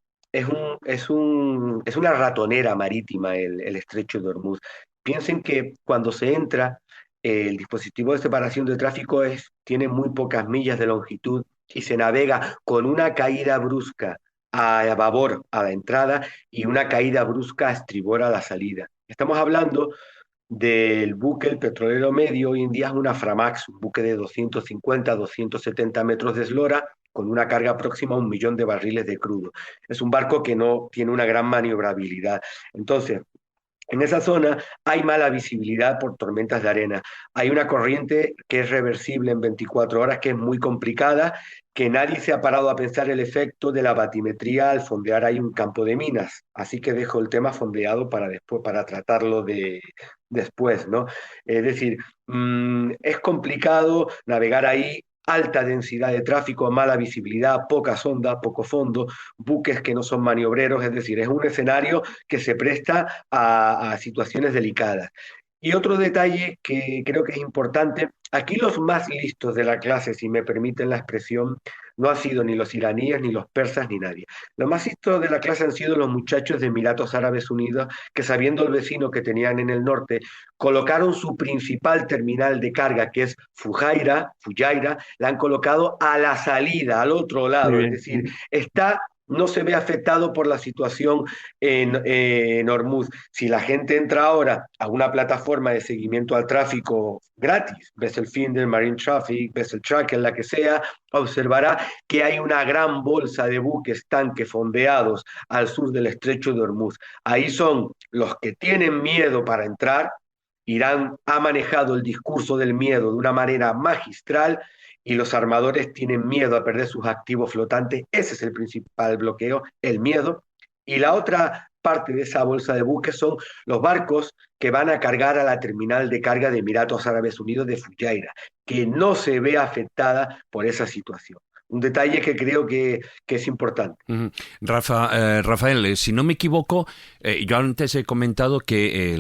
una ratonera marítima el estrecho de Hormuz. Piensen que cuando se entra, el dispositivo de separación de tráfico tiene muy pocas millas de longitud y se navega con una caída brusca a babor a la entrada y una caída brusca a estribor a la salida. Estamos hablando del buque, el petrolero medio, hoy en día es una Framax, un buque de 250, 270 metros de eslora, con una carga próxima a 1 millón de barriles de crudo. Es un barco que no tiene una gran maniobrabilidad. Entonces, en esa zona hay mala visibilidad por tormentas de arena. Hay una corriente que es reversible en 24 horas, que es muy complicada, que nadie se ha parado a pensar el efecto de la batimetría al fondear ahí un campo de minas. Así que dejo el tema fondeado para después, para tratarlo después, ¿no? Es decir, es complicado navegar ahí. Alta densidad de tráfico, mala visibilidad, poca sonda, poco fondo, buques que no son maniobreros, es decir, es un escenario que se presta a situaciones delicadas. Y otro detalle que creo que es importante, aquí los más listos de la clase, si me permiten la expresión, no han sido ni los iraníes, ni los persas, ni nadie. Los más listos de la clase han sido los muchachos de Emiratos Árabes Unidos, que sabiendo el vecino que tenían en el norte, colocaron su principal terminal de carga, que es Fujairah, la han colocado a la salida, al otro lado, es decir, no se ve afectado por la situación en Hormuz. Si la gente entra ahora a una plataforma de seguimiento al tráfico gratis, Vessel Finder, Marine Traffic, Vessel Tracker, la que sea, observará que hay una gran bolsa de buques tanques fondeados al sur del estrecho de Hormuz. Ahí son los que tienen miedo para entrar. Irán ha manejado el discurso del miedo de una manera magistral y los armadores tienen miedo a perder sus activos flotantes. Ese es el principal bloqueo, el miedo. Y la otra parte de esa bolsa de buques son los barcos que van a cargar a la terminal de carga de Emiratos Árabes Unidos de Fujairah, que no se ve afectada por esa situación. Un detalle que creo que es importante. Rafael, si no me equivoco, yo antes he comentado que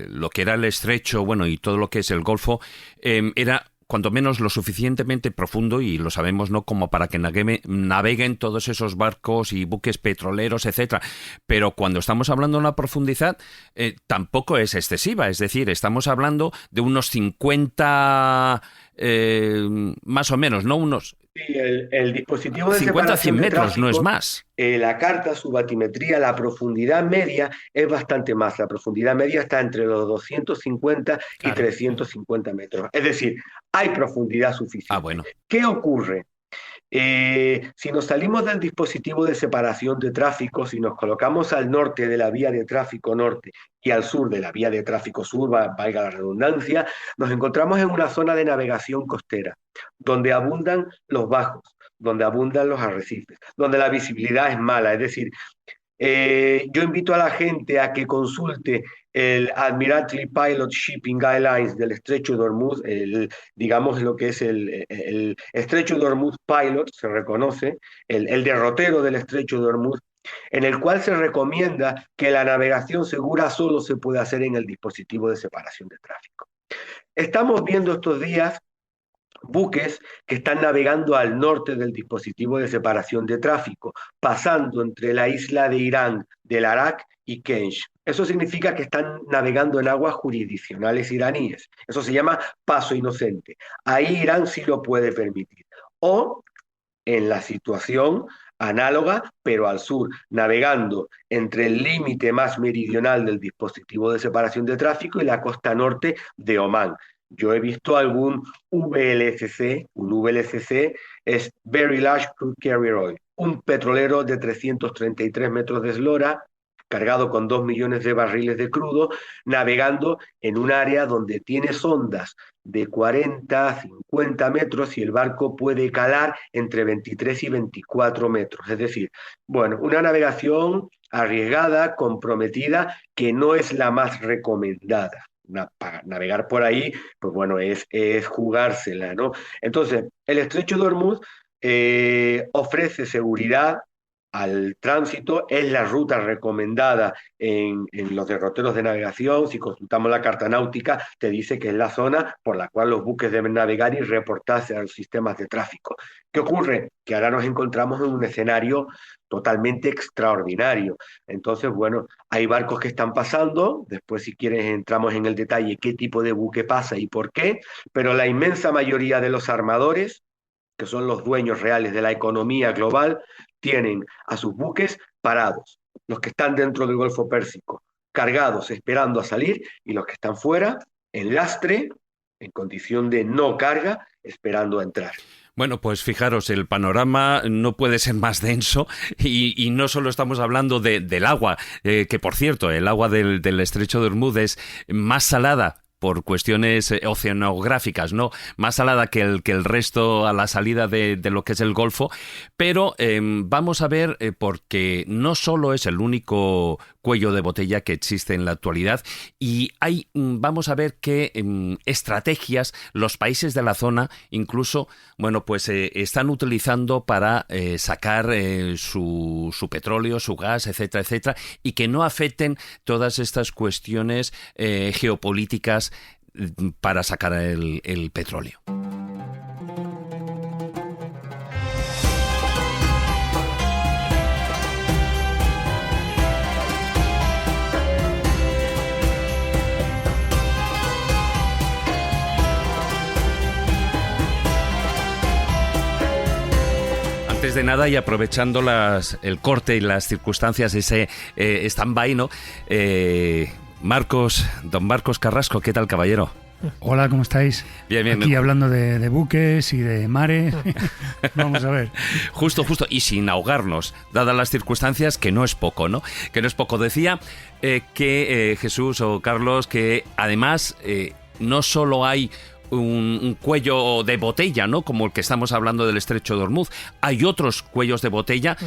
lo que era el estrecho, bueno, y todo lo que es el Golfo, era cuanto menos lo suficientemente profundo, y lo sabemos, ¿no?, como para que naveguen todos esos barcos y buques petroleros, etcétera. Pero cuando estamos hablando de una profundidad, tampoco es excesiva. Es decir, estamos hablando de unos 50, más o menos, ¿no? Sí, el dispositivo de 50 a 100 separación de metros, tráfico, no es más. La carta, su batimetría, la profundidad media es bastante más. La profundidad media está entre los 250 y 350 metros. Es decir, hay profundidad suficiente. Bueno. ¿Qué ocurre? Si nos salimos del dispositivo de separación de tráfico, si nos colocamos al norte de la vía de tráfico norte y al sur de la vía de tráfico sur, valga la redundancia, nos encontramos en una zona de navegación costera, donde abundan los bajos, donde abundan los arrecifes, donde la visibilidad es mala. Es decir, yo invito a la gente a que consulte el Admiralty Pilot Shipping Guidelines del Estrecho de Hormuz, digamos lo que es el Estrecho de Hormuz Pilot, se reconoce, el derrotero del Estrecho de Hormuz, en el cual se recomienda que la navegación segura solo se puede hacer en el dispositivo de separación de tráfico. Estamos viendo estos días buques que están navegando al norte del dispositivo de separación de tráfico, pasando entre la isla de Irán, del Arak y Kench. Eso significa que están navegando en aguas jurisdiccionales iraníes. Eso se llama paso inocente. Ahí Irán sí lo puede permitir. O en la situación análoga, pero al sur, navegando entre el límite más meridional del dispositivo de separación de tráfico y la costa norte de Omán. Yo he visto algún VLCC, un VLCC es Very Large Crude Carrier Oil, un petrolero de 333 metros de eslora, cargado con 2 millones de barriles de crudo, navegando en un área donde tiene sondas de 40, 50 metros y el barco puede calar entre 23 y 24 metros. Es decir, bueno, una navegación arriesgada, comprometida, que no es la más recomendada. Para navegar por ahí, pues bueno, es jugársela, ¿no? Entonces, el estrecho de Hormuz ofrece seguridad al tránsito, es la ruta recomendada en los derroteros de navegación. Si consultamos la carta náutica, te dice que es la zona por la cual los buques deben navegar y reportarse a los sistemas de tráfico. ¿Qué ocurre? Que ahora nos encontramos en un escenario totalmente extraordinario. Entonces, bueno, hay barcos que están pasando, después si quieres entramos en el detalle qué tipo de buque pasa y por qué, pero la inmensa mayoría de los armadores, que son los dueños reales de la economía global, tienen a sus buques parados, los que están dentro del Golfo Pérsico, cargados, esperando a salir, y los que están fuera, en lastre, en condición de no carga, esperando a entrar. Bueno, pues fijaros, el panorama no puede ser más denso y no solo estamos hablando del agua, que por cierto, el agua del estrecho de Hormuz es más salada por cuestiones oceanográficas, ¿no? Más salada que el resto a la salida de lo que es el Golfo, pero vamos a ver, porque no solo es el único cuello de botella que existe en la actualidad y vamos a ver qué estrategias los países de la zona incluso, bueno, pues están utilizando para sacar su petróleo, su gas, etcétera, etcétera, y que no afecten todas estas cuestiones geopolíticas para sacar el petróleo. Antes de nada y aprovechando el corte y las circunstancias, ese stand-by, ¿no? Don Marcos Carrasco, ¿qué tal, caballero? Hola, ¿cómo estáis? Bien, bien. Aquí hablando de buques y de mares. Vamos a ver. Justo, y sin ahogarnos, dadas las circunstancias, que no es poco, ¿no? Que no es poco. Decía que Jesús o Carlos, que además no solo hay un cuello de botella, ¿no? Como el que estamos hablando del estrecho de Hormuz. Hay otros cuellos de botella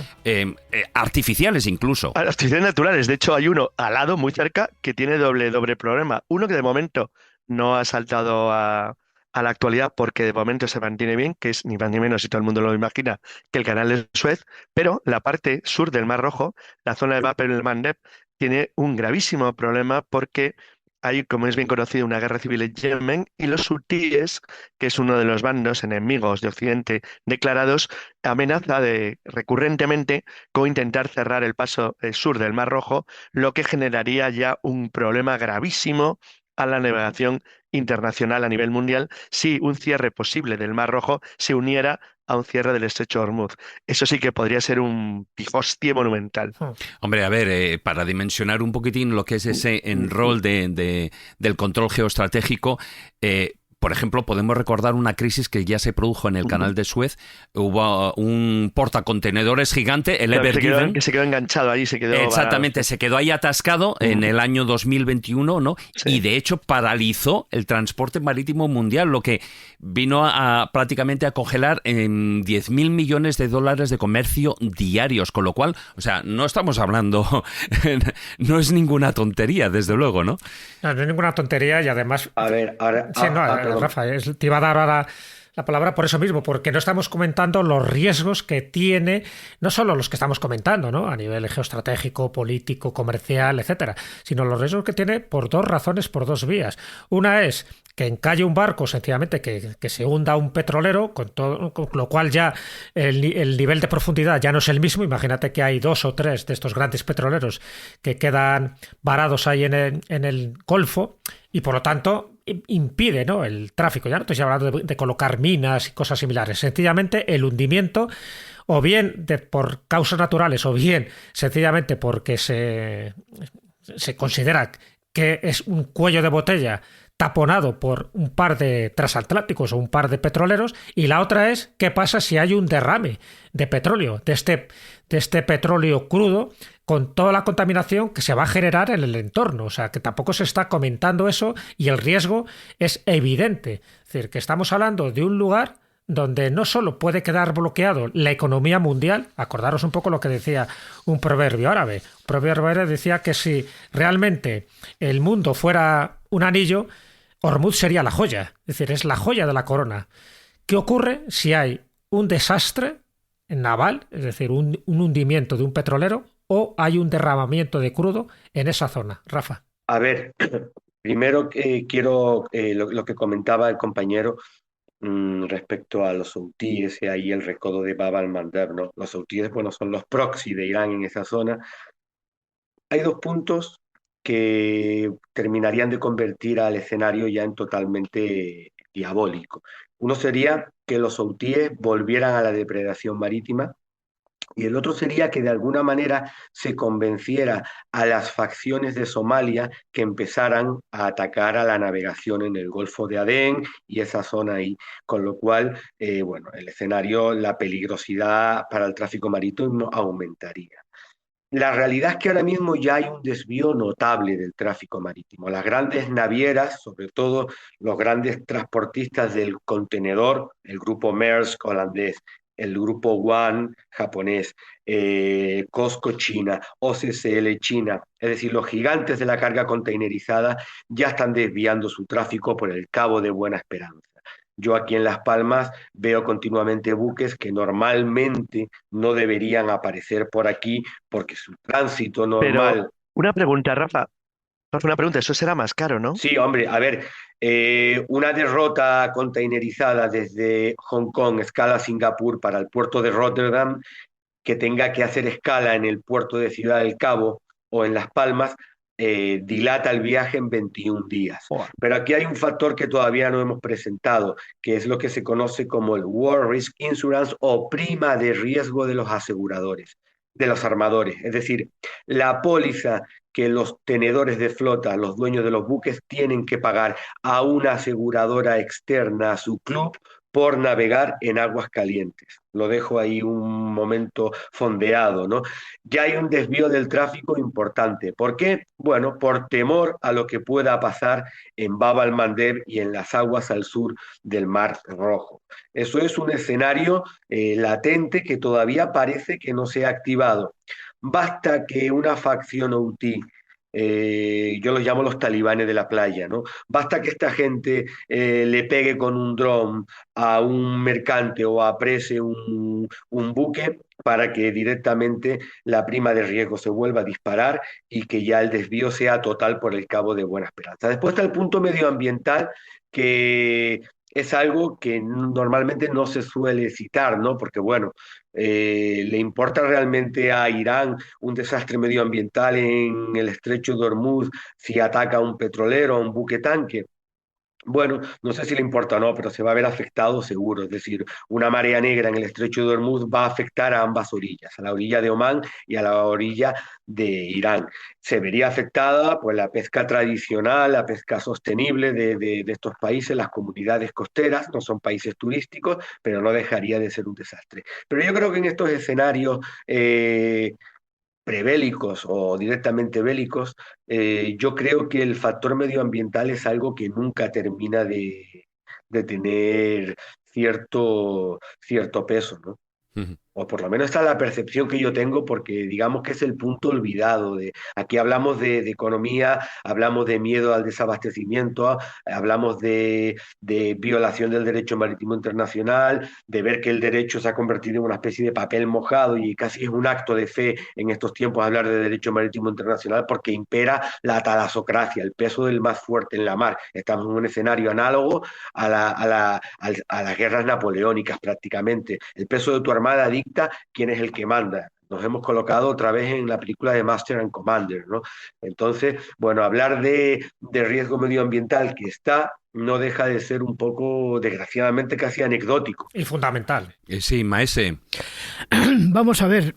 artificiales incluso. Artificiales naturales. De hecho, hay uno al lado, muy cerca, que tiene doble problema. Uno que de momento no ha saltado a la actualidad porque de momento se mantiene bien, que es ni más ni menos, si todo el mundo lo imagina, que el canal de Suez, pero la parte sur del Mar Rojo, la zona de Bab el-Mandeb, tiene un gravísimo problema porque hay, como es bien conocido, una guerra civil en Yemen y los hutíes, que es uno de los bandos enemigos de Occidente declarados, amenaza recurrentemente con intentar cerrar el paso sur del Mar Rojo, lo que generaría ya un problema gravísimo a la navegación internacional a nivel mundial si un cierre posible del Mar Rojo se uniera a un cierre del estrecho de Hormuz. Eso sí que podría ser un pifostie monumental. Hombre, a ver, para dimensionar un poquitín lo que es ese enrol del control geoestratégico, por ejemplo, podemos recordar una crisis que ya se produjo en el canal de Suez. Hubo un portacontenedores gigante, el Ever Given. Que se quedó enganchado ahí, se quedó... Exactamente, se quedó ahí atascado en el año 2021, ¿no? Sí. Y de hecho paralizó el transporte marítimo mundial, lo que vino prácticamente a congelar en $10.000 millones de comercio diarios, con lo cual, o sea, no estamos hablando, no es ninguna tontería, desde luego, ¿no? No es ninguna tontería y además... A ver, ahora... Sí, Rafa, te iba a dar ahora la palabra por eso mismo, porque no estamos comentando los riesgos que tiene, no solo los que estamos comentando, ¿no? A nivel geoestratégico, político, comercial, etcétera, sino los riesgos que tiene por dos razones, por dos vías. Una es que encalle un barco, sencillamente que se hunda un petrolero, con lo cual ya el nivel de profundidad ya no es el mismo. Imagínate que hay 2 o 3 de estos grandes petroleros que quedan varados ahí en el Golfo y por lo tanto impide, ¿no?, el tráfico. Ya no estoy hablando de colocar minas y cosas similares. Sencillamente el hundimiento, o bien por causas naturales, o bien sencillamente porque se considera que es un cuello de botella taponado por un par de transatlánticos o un par de petroleros, y la otra es qué pasa si hay un derrame de petróleo, de este petróleo crudo, con toda la contaminación que se va a generar en el entorno. O sea, que tampoco se está comentando eso y el riesgo es evidente. Es decir, que estamos hablando de un lugar donde no solo puede quedar bloqueado la economía mundial, acordaros un poco lo que decía un proverbio árabe. Un proverbio árabe decía que si realmente el mundo fuera un anillo, Hormuz sería la joya, es decir, es la joya de la corona. ¿Qué ocurre si hay un desastre naval, es decir, un hundimiento de un petrolero, o hay un derramamiento de crudo en esa zona? Rafa. A ver, primero quiero lo que comentaba el compañero respecto a los houthíes y ahí el recodo de Bab al-Mandeb, ¿no? Los houthíes, bueno, son los proxy de Irán en esa zona. Hay dos puntos que terminarían de convertir al escenario ya en totalmente diabólico. Uno sería que los houthíes volvieran a la depredación marítima y el otro sería que de alguna manera se convenciera a las facciones de Somalia que empezaran a atacar a la navegación en el Golfo de Adén y esa zona ahí, con lo cual, bueno, el escenario, la peligrosidad para el tráfico marítimo aumentaría. La realidad es que ahora mismo ya hay un desvío notable del tráfico marítimo. Las grandes navieras, sobre todo los grandes transportistas del contenedor, el grupo Maersk holandés, el grupo One japonés, COSCO China, OCCL China, es decir, los gigantes de la carga containerizada ya están desviando su tráfico por el Cabo de Buena Esperanza. Yo aquí en Las Palmas veo continuamente buques que normalmente no deberían aparecer por aquí porque su tránsito normal... Pero una pregunta, Rafa, una pregunta, eso será más caro, ¿no? Sí, hombre, a ver, una derrota containerizada desde Hong Kong, escala Singapur para el puerto de Rotterdam, que tenga que hacer escala en el puerto de Ciudad del Cabo o en Las Palmas, dilata el viaje en 21 días. Pero aquí hay un factor que todavía no hemos presentado, que es lo que se conoce como el War Risk Insurance o prima de riesgo de los aseguradores, de los armadores. Es decir, la póliza que los tenedores de flota, los dueños de los buques, tienen que pagar a una aseguradora externa a su club por navegar en aguas calientes. Lo dejo ahí un momento fondeado, ¿no? Ya hay un desvío del tráfico importante. ¿Por qué? Bueno, por temor a lo que pueda pasar en Bab al-Mandeb y en las aguas al sur del Mar Rojo. Eso es un escenario latente que todavía parece que no se ha activado. Basta que una facción houthi, yo los llamo los talibanes de la playa, ¿no? Basta que esta gente le pegue con un dron a un mercante o aprese un buque para que directamente la prima de riesgo se vuelva a disparar y que ya el desvío sea total por el Cabo de Buena Esperanza. Después está el punto medioambiental, que es algo que normalmente no se suele citar, ¿no? Porque, bueno, ¿le importa realmente a Irán un desastre medioambiental en el estrecho de Hormuz si ataca a un petrolero, a un buque tanque? Bueno, no sé si le importa o no, pero se va a ver afectado seguro. Es decir, una marea negra en el estrecho de Hormuz va a afectar a ambas orillas, a la orilla de Omán y a la orilla de Irán. Se vería afectada pues la pesca tradicional, la pesca sostenible de estos países, las comunidades costeras, no son países turísticos, pero no dejaría de ser un desastre. Pero yo creo que en estos escenarios prebélicos o directamente bélicos, yo creo que el factor medioambiental es algo que nunca termina de tener cierto peso, ¿no? o por lo menos esta es la percepción que yo tengo, porque digamos que es el punto olvidado. Aquí hablamos de economía, hablamos de miedo al desabastecimiento, hablamos de violación del derecho marítimo internacional, de ver que el derecho se ha convertido en una especie de papel mojado y casi es un acto de fe en estos tiempos hablar de derecho marítimo internacional, porque impera la talasocracia, el peso del más fuerte en la mar. Estamos en un escenario análogo a las guerras napoleónicas prácticamente. El peso de tu armada dicta quién es el que manda. Nos hemos colocado otra vez en la película de Master and Commander, ¿no? Entonces, bueno, hablar de riesgo medioambiental que no deja de ser un poco, desgraciadamente, casi anecdótico. Y fundamental. Sí, maese. Vamos a ver,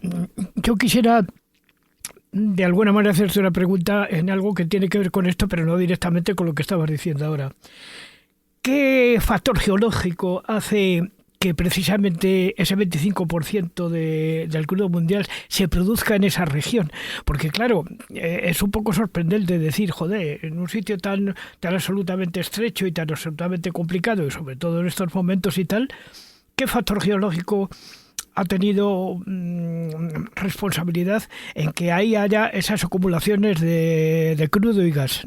yo quisiera de alguna manera hacerte una pregunta en algo que tiene que ver con esto, pero no directamente con lo que estabas diciendo ahora. ¿Qué factor geológico hace que precisamente ese 25% del crudo mundial se produzca en esa región? Porque claro, es un poco sorprendente decir, joder, en un sitio tan absolutamente estrecho y tan absolutamente complicado, y sobre todo en estos momentos y tal, ¿qué factor geológico ha tenido responsabilidad en que ahí haya esas acumulaciones de crudo y gas?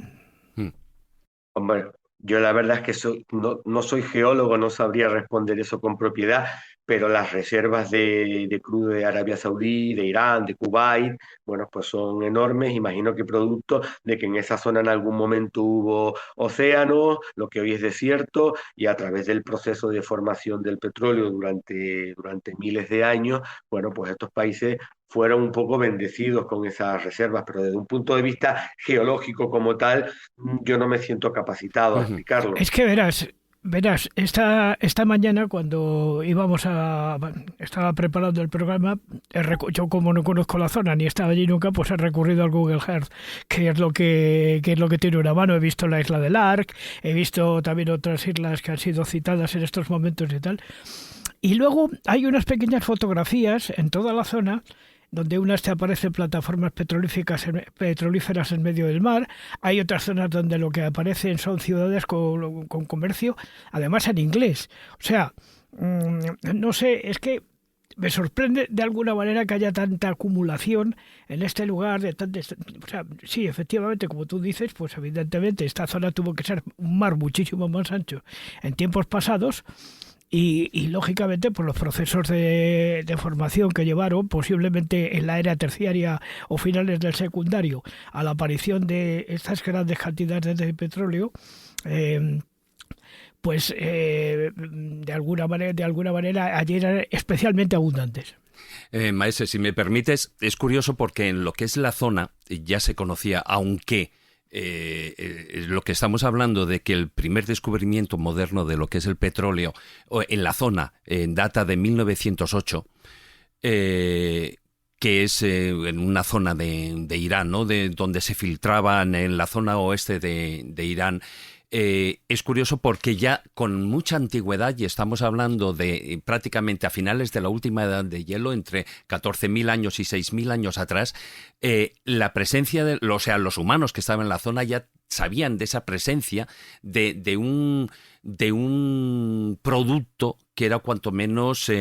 Hombre, yo la verdad es que no soy geólogo, no sabría responder eso con propiedad, pero las reservas de crudo de Arabia Saudí, de Irán, de Kuwait, bueno, pues son enormes. Imagino que producto de que en esa zona en algún momento hubo océano, lo que hoy es desierto, y a través del proceso de formación del petróleo durante miles de años, bueno, pues estos países fueron un poco bendecidos con esas reservas, pero desde un punto de vista geológico como tal, yo no me siento capacitado a explicarlo. Es que verás, esta mañana cuando estaba preparando el programa, yo como no conozco la zona ni estaba allí nunca, pues he recurrido al Google Earth, que es lo que tiene una mano. He visto la isla del Ark, he visto también otras islas que han sido citadas en estos momentos y tal. Y luego hay unas pequeñas fotografías en toda la zona donde unas te aparecen plataformas petrolíferas en medio del mar, hay otras zonas donde lo que aparecen son ciudades con comercio, además en inglés. O sea, no sé, es que me sorprende de alguna manera que haya tanta acumulación en este lugar. O sea, sí, efectivamente, como tú dices, pues evidentemente esta zona tuvo que ser un mar muchísimo más ancho en tiempos pasados. Y lógicamente, pues los procesos de formación que llevaron posiblemente en la era terciaria o finales del secundario a la aparición de estas grandes cantidades de petróleo, de alguna manera allí eran especialmente abundantes. Maese, si me permites, es curioso porque en lo que es la zona ya se conocía, aunque lo que estamos hablando de que el primer descubrimiento moderno de lo que es el petróleo en la zona data de 1908, que es en una zona de Irán, ¿no? De donde se filtraban en la zona oeste de Irán. Es curioso porque ya con mucha antigüedad, y estamos hablando de prácticamente a finales de la última edad de hielo, entre 14.000 años y 6.000 años atrás, la presencia los humanos que estaban en la zona ya sabían de esa presencia de un producto que era cuanto menos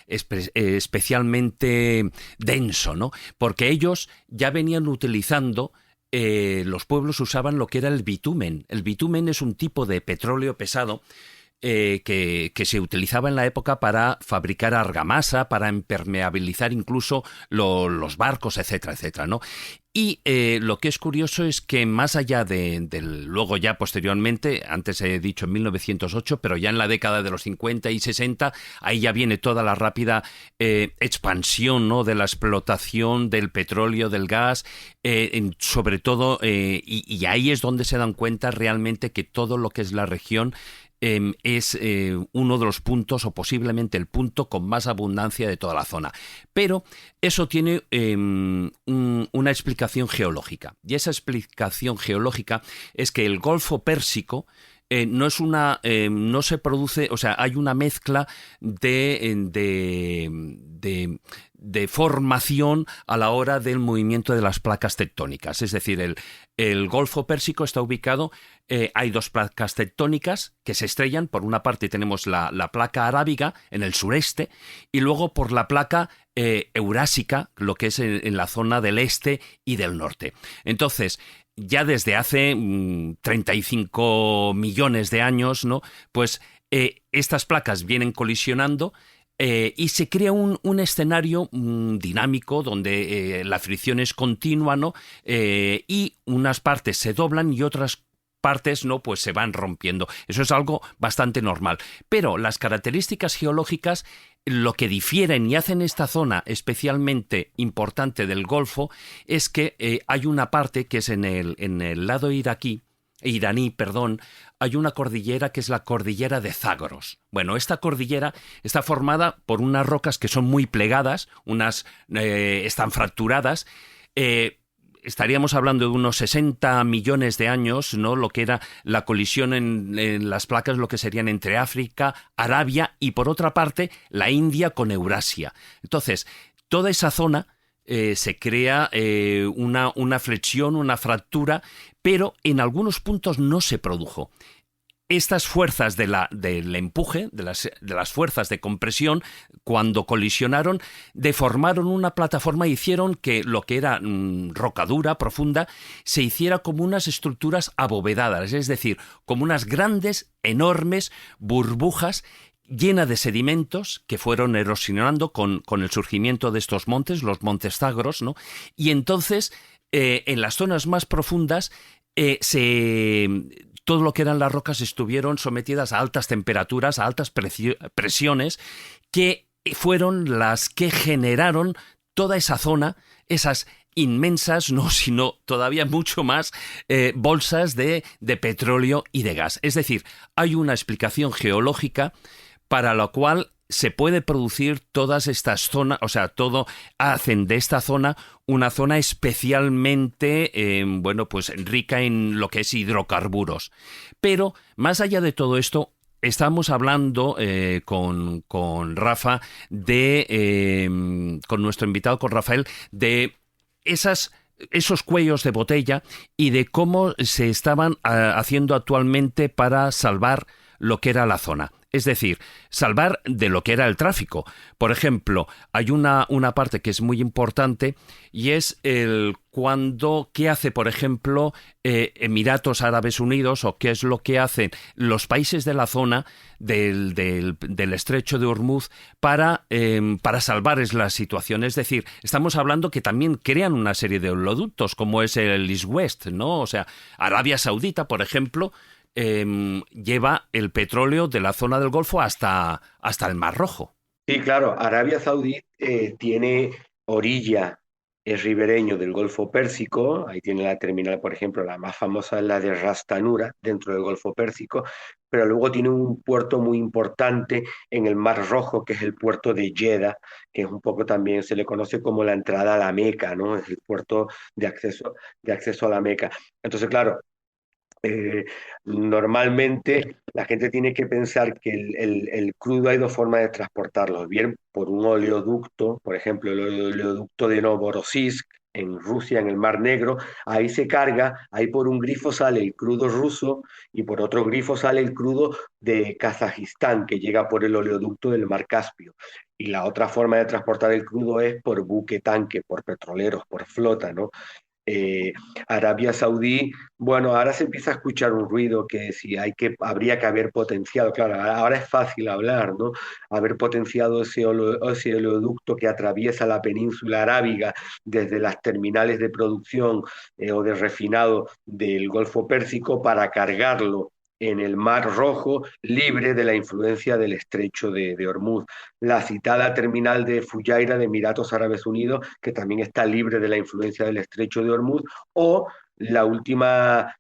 especialmente denso, ¿no? Porque ellos ya venían utilizando los pueblos usaban lo que era el bitumen. El bitumen es un tipo de petróleo pesado que se utilizaba en la época para fabricar argamasa, para impermeabilizar incluso los barcos, etcétera, etcétera, ¿no? Y lo que es curioso es que más allá luego ya posteriormente, antes he dicho en 1908, pero ya en la década de los 50 y 60, ahí ya viene toda la rápida expansión, ¿no? De la explotación del petróleo, del gas, sobre todo, y ahí es donde se dan cuenta realmente que todo lo que es la región es uno de los puntos, o posiblemente el punto con más abundancia de toda la zona. Pero eso tiene una explicación geológica. Y esa explicación geológica es que el Golfo Pérsico no se produce, o sea, hay una mezcla de de formación a la hora del movimiento de las placas tectónicas. Es decir, el Golfo Pérsico está ubicado, hay dos placas tectónicas que se estrellan. Por una parte tenemos la placa arábiga en el sureste y luego por la placa eurásica, lo que es en la zona del este y del norte. Entonces, ya desde hace 35 millones de años, ¿no? Pues estas placas vienen colisionando y se crea un escenario dinámico donde la fricción es continua, ¿no? Y unas partes se doblan y otras partes no, pues se van rompiendo. Eso es algo bastante normal. Pero las características geológicas, lo que difieren y hacen esta zona especialmente importante del Golfo es que hay una parte que es en el lado iraní, hay una cordillera que es la cordillera de Zagros. Bueno, esta cordillera está formada por unas rocas que son muy plegadas, unas están fracturadas. Estaríamos hablando de unos 60 millones de años, ¿no? Lo que era la colisión en las placas, lo que serían entre África, Arabia y, por otra parte, la India con Eurasia. Entonces, toda esa zona se crea una flexión, una fractura, pero en algunos puntos no se produjo. Estas fuerzas del empuje, de las fuerzas de compresión, cuando colisionaron, deformaron una plataforma e hicieron que lo que era roca dura, profunda, se hiciera como unas estructuras abovedadas, es decir, como unas grandes, enormes burbujas llenas de sedimentos que fueron erosionando con el surgimiento de estos montes, los montes Zagros, ¿no? Y entonces, en las zonas más profundas, todo lo que eran las rocas estuvieron sometidas a altas temperaturas, a altas presiones, que fueron las que generaron toda esa zona, esas inmensas, no, sino todavía mucho más, bolsas de petróleo y de gas. Es decir, hay una explicación geológica para la cual se puede producir todas estas zonas, o sea, hacen de esta zona una zona especialmente, pues rica en lo que es hidrocarburos. Pero, más allá de todo esto, estamos hablando con Rafa, con nuestro invitado, con Rafael, de esos cuellos de botella y de cómo se estaban haciendo actualmente para salvar lo que era la zona. Es decir, salvar de lo que era el tráfico. Por ejemplo, hay una parte que es muy importante y es qué hace, por ejemplo, Emiratos Árabes Unidos, o qué es lo que hacen los países de la zona del estrecho de Hormuz para salvar la situación. Es decir, estamos hablando que también crean una serie de oleoductos, como es el East West, ¿no? O sea, Arabia Saudita, por ejemplo, lleva el petróleo de la zona del Golfo hasta el Mar Rojo. Sí, claro, Arabia Saudí tiene orilla, es ribereño del Golfo Pérsico, ahí tiene la terminal, por ejemplo, la más famosa es la de Ras Tanura, dentro del Golfo Pérsico, pero luego tiene un puerto muy importante en el Mar Rojo, que es el puerto de Jeddah, que es un poco también, se le conoce como la entrada a la Meca, ¿no? Es el puerto de acceso a la Meca. Entonces, claro, normalmente la gente tiene que pensar que el crudo hay dos formas de transportarlo, bien por un oleoducto, por ejemplo, el oleoducto de Novorossiysk en Rusia, en el Mar Negro, ahí se carga, ahí por un grifo sale el crudo ruso y por otro grifo sale el crudo de Kazajistán, que llega por el oleoducto del Mar Caspio. Y la otra forma de transportar el crudo es por buque tanque, por petroleros, por flota, ¿no? Arabia Saudí, bueno, ahora se empieza a escuchar un ruido que si habría que haber potenciado, claro, ahora es fácil hablar, ¿no? Haber potenciado ese oleoducto que atraviesa la península arábiga desde las terminales de producción o de refinado del Golfo Pérsico para cargarlo en el Mar Rojo, libre de la influencia del estrecho de Hormuz. La citada terminal de Fujairah de Emiratos Árabes Unidos, que también está libre de la influencia del estrecho de Hormuz, o la última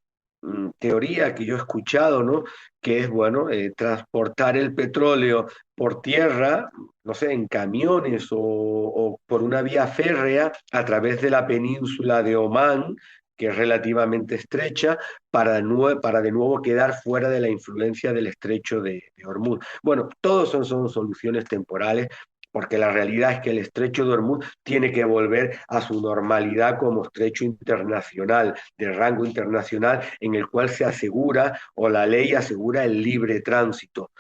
teoría que yo he escuchado, ¿no? Que es, bueno, transportar el petróleo por tierra, no sé, en camiones o por una vía férrea a través de la península de Omán, que es relativamente estrecha, para de nuevo quedar fuera de la influencia del estrecho de Hormuz. Bueno, todos son soluciones temporales, porque la realidad es que el estrecho de Hormuz tiene que volver a su normalidad como estrecho internacional, de rango internacional, en el cual se asegura, o la ley asegura, el libre tránsito.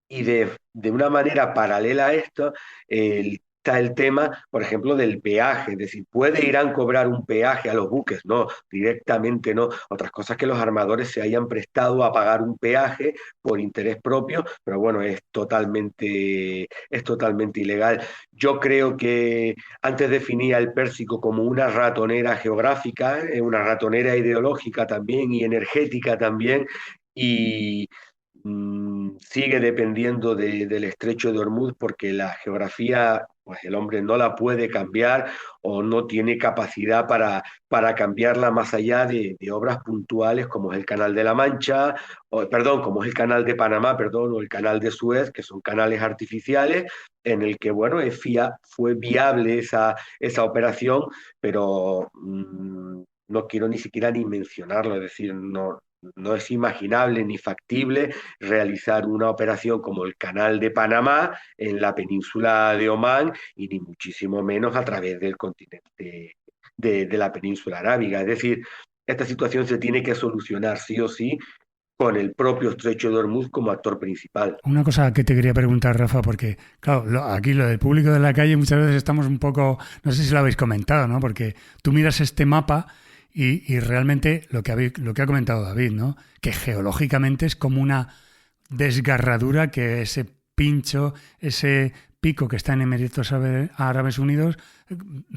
Y de una manera paralela a esto, está el tema, por ejemplo, del peaje. Es decir, ¿puede Irán cobrar un peaje a los buques? No, directamente no. Otras cosas que los armadores se hayan prestado a pagar un peaje por interés propio, pero bueno, es totalmente ilegal. Yo creo que antes definía el Pérsico como una ratonera geográfica, una ratonera ideológica también y energética también, y sigue dependiendo del estrecho de Hormuz porque la geografía, pues el hombre no la puede cambiar o no tiene capacidad para cambiarla más allá de obras puntuales como es el Canal de la Mancha, perdón, como es el Canal de Panamá, perdón, o el Canal de Suez, que son canales artificiales en el que, bueno, fue viable esa operación, pero no quiero ni siquiera ni mencionarlo, es decir, no es imaginable ni factible realizar una operación como el Canal de Panamá en la península de Omán y ni muchísimo menos a través del continente de la península arábiga. Es decir, esta situación se tiene que solucionar sí o sí con el propio estrecho de Hormuz como actor principal. Una cosa que te quería preguntar, Rafa, porque claro, aquí lo del público de la calle muchas veces estamos un poco, no sé si lo habéis comentado, ¿no? Porque tú miras este mapa y realmente lo que ha comentado David, ¿no? Que geológicamente es como una desgarradura, que ese pincho, ese pico que está en Emiratos Árabes Unidos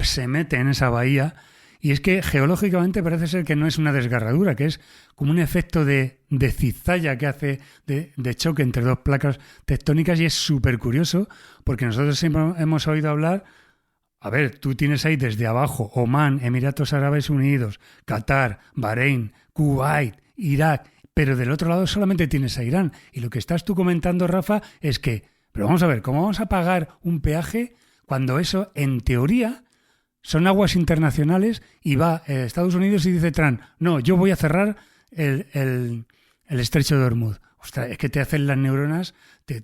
se mete en esa bahía, y es que geológicamente parece ser que no es una desgarradura, que es como un efecto de cizalla que hace de choque entre dos placas tectónicas, y es súper curioso porque nosotros siempre hemos oído hablar. A ver, tú tienes ahí desde abajo Omán, Emiratos Árabes Unidos, Qatar, Bahrein, Kuwait, Irak, pero del otro lado solamente tienes a Irán. Y lo que estás tú comentando, Rafa, es que, pero vamos a ver, ¿cómo vamos a pagar un peaje cuando eso, en teoría, son aguas internacionales y va Estados Unidos y dice Trump, no, yo voy a cerrar el estrecho de Hormuz? Ostras, es que te hacen las neuronas, te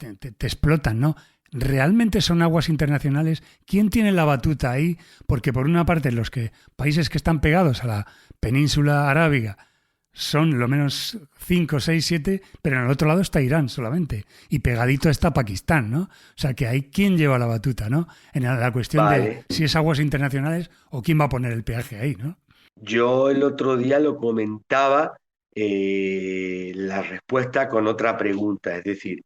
explotan, ¿no? ¿Realmente son aguas internacionales? ¿Quién tiene la batuta ahí? Porque por una parte los países que están pegados a la península arábiga son lo menos 5, 6, 7, pero en el otro lado está Irán solamente, y pegadito está Pakistán, ¿no? O sea que hay quien lleva la batuta, ¿no? En la cuestión de si es aguas internacionales o quién va a poner el peaje ahí, ¿no? Yo el otro día lo comentaba, la respuesta con otra pregunta, es decir,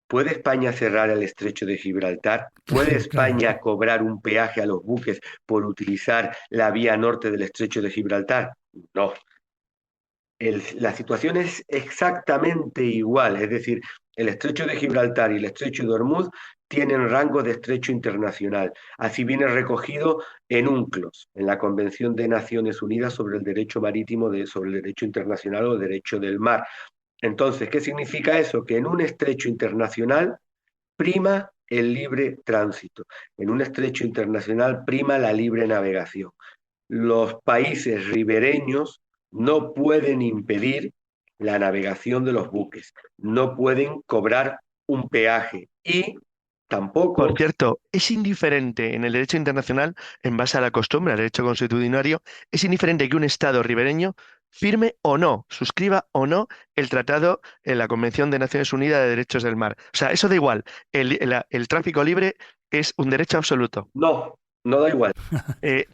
¿puede España cerrar el estrecho de Gibraltar? ¿Puede España cobrar un peaje a los buques por utilizar la vía norte del estrecho de Gibraltar? No. La situación es exactamente igual, es decir, el estrecho de Gibraltar y el estrecho de Hormuz tienen rango de estrecho internacional. Así viene recogido en UNCLOS, en la Convención de Naciones Unidas sobre el Derecho Marítimo, sobre el Derecho Internacional o el Derecho del Mar. Entonces, ¿qué significa eso? Que en un estrecho internacional prima el libre tránsito. En un estrecho internacional prima la libre navegación. Los países ribereños no pueden impedir la navegación de los buques, no pueden cobrar un peaje y tampoco... Por cierto, es indiferente en el derecho internacional, en base a la costumbre, al derecho consuetudinario, es indiferente que un Estado ribereño firme o no, suscriba o no el tratado en la Convención de Naciones Unidas de Derechos del Mar. O sea, eso da igual. El tráfico libre es un derecho absoluto. No da igual.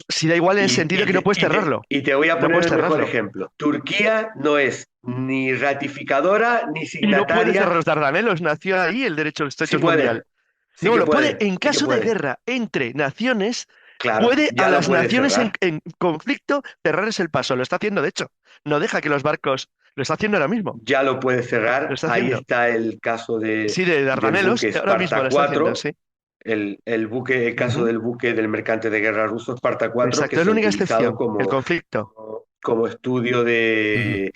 Sí da igual en el sentido que no puedes cerrarlo. Y te voy a poner el mejor ejemplo. Turquía no es ni ratificadora ni signataria. Y no puede cerrar los Dardanelos, nació ahí el derecho al estrecho mundial. Sí no, lo puede, en caso de guerra entre naciones, claro, puede a las naciones en conflicto cerrarles el paso. Lo está haciendo, de hecho. No deja que los barcos... Lo está haciendo ahora mismo. Ya lo puede cerrar. Ahí está el caso de Dardanelos, ahora mismo lo está haciendo, sí. El caso del buque del mercante de guerra ruso Sparta 4, exacto, que es la única excepción, el conflicto. como estudio Ujú.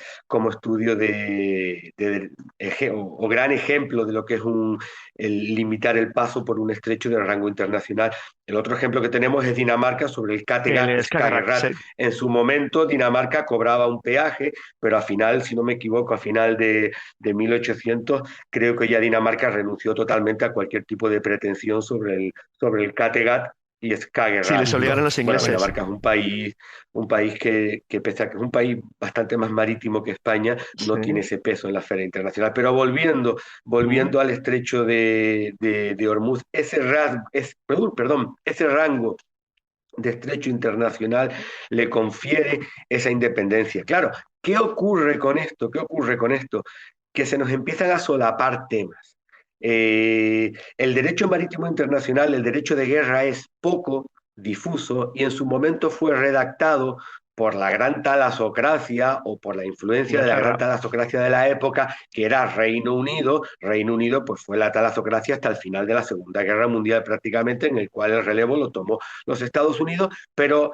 o gran ejemplo de lo que es el limitar el paso por un estrecho de rango internacional. El otro ejemplo que tenemos es Dinamarca sobre el El Skagerrak, Skagerrak. sí. En su momento Dinamarca cobraba un peaje, pero a final, si no me equivoco, a final de 1800, creo que ya Dinamarca renunció totalmente a cualquier tipo de pretensión sobre el Kattegat y Sí, Skagerrak. les obligaron los Entonces, bueno, ingleses. Dinamarca es un país que pese a que es un país bastante más marítimo que España, no tiene Sí. ese peso en la esfera internacional. Pero Mm. volviendo al estrecho de Hormuz, ese rango de estrecho internacional le confiere esa independencia. Claro, ¿qué ocurre con esto? ¿Qué ocurre con esto? Que se nos empiezan a solapar temas. El derecho marítimo internacional, el derecho de guerra es poco difuso y en su momento fue redactado por la gran talasocracia o por la influencia de la gran Inglaterra. talasocracia de la época, que era Reino Unido. Reino Unido pues fue la talasocracia hasta el final de la Segunda Guerra Mundial prácticamente, en el cual el relevo lo tomó los Estados Unidos, pero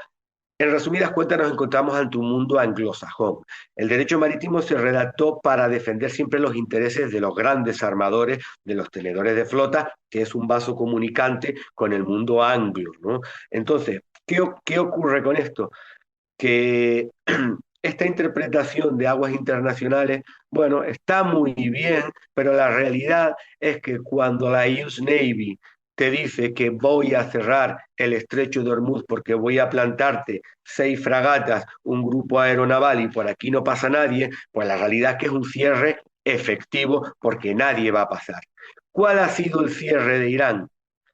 en resumidas cuentas nos encontramos ante un mundo anglosajón. El derecho marítimo se redactó para defender siempre los intereses de los grandes armadores, de los tenedores de flota, que es un vaso comunicante con el mundo anglo, ¿no? Entonces, ¿qué ocurre con esto? Que esta interpretación de aguas internacionales, bueno, está muy bien, pero la realidad es que cuando la US Navy te dice que voy a cerrar el estrecho de Hormuz porque voy a plantarte 6 fragatas, un grupo aeronaval y por aquí no pasa nadie, pues la realidad es que es un cierre efectivo porque nadie va a pasar. ¿Cuál ha sido el cierre de Irán?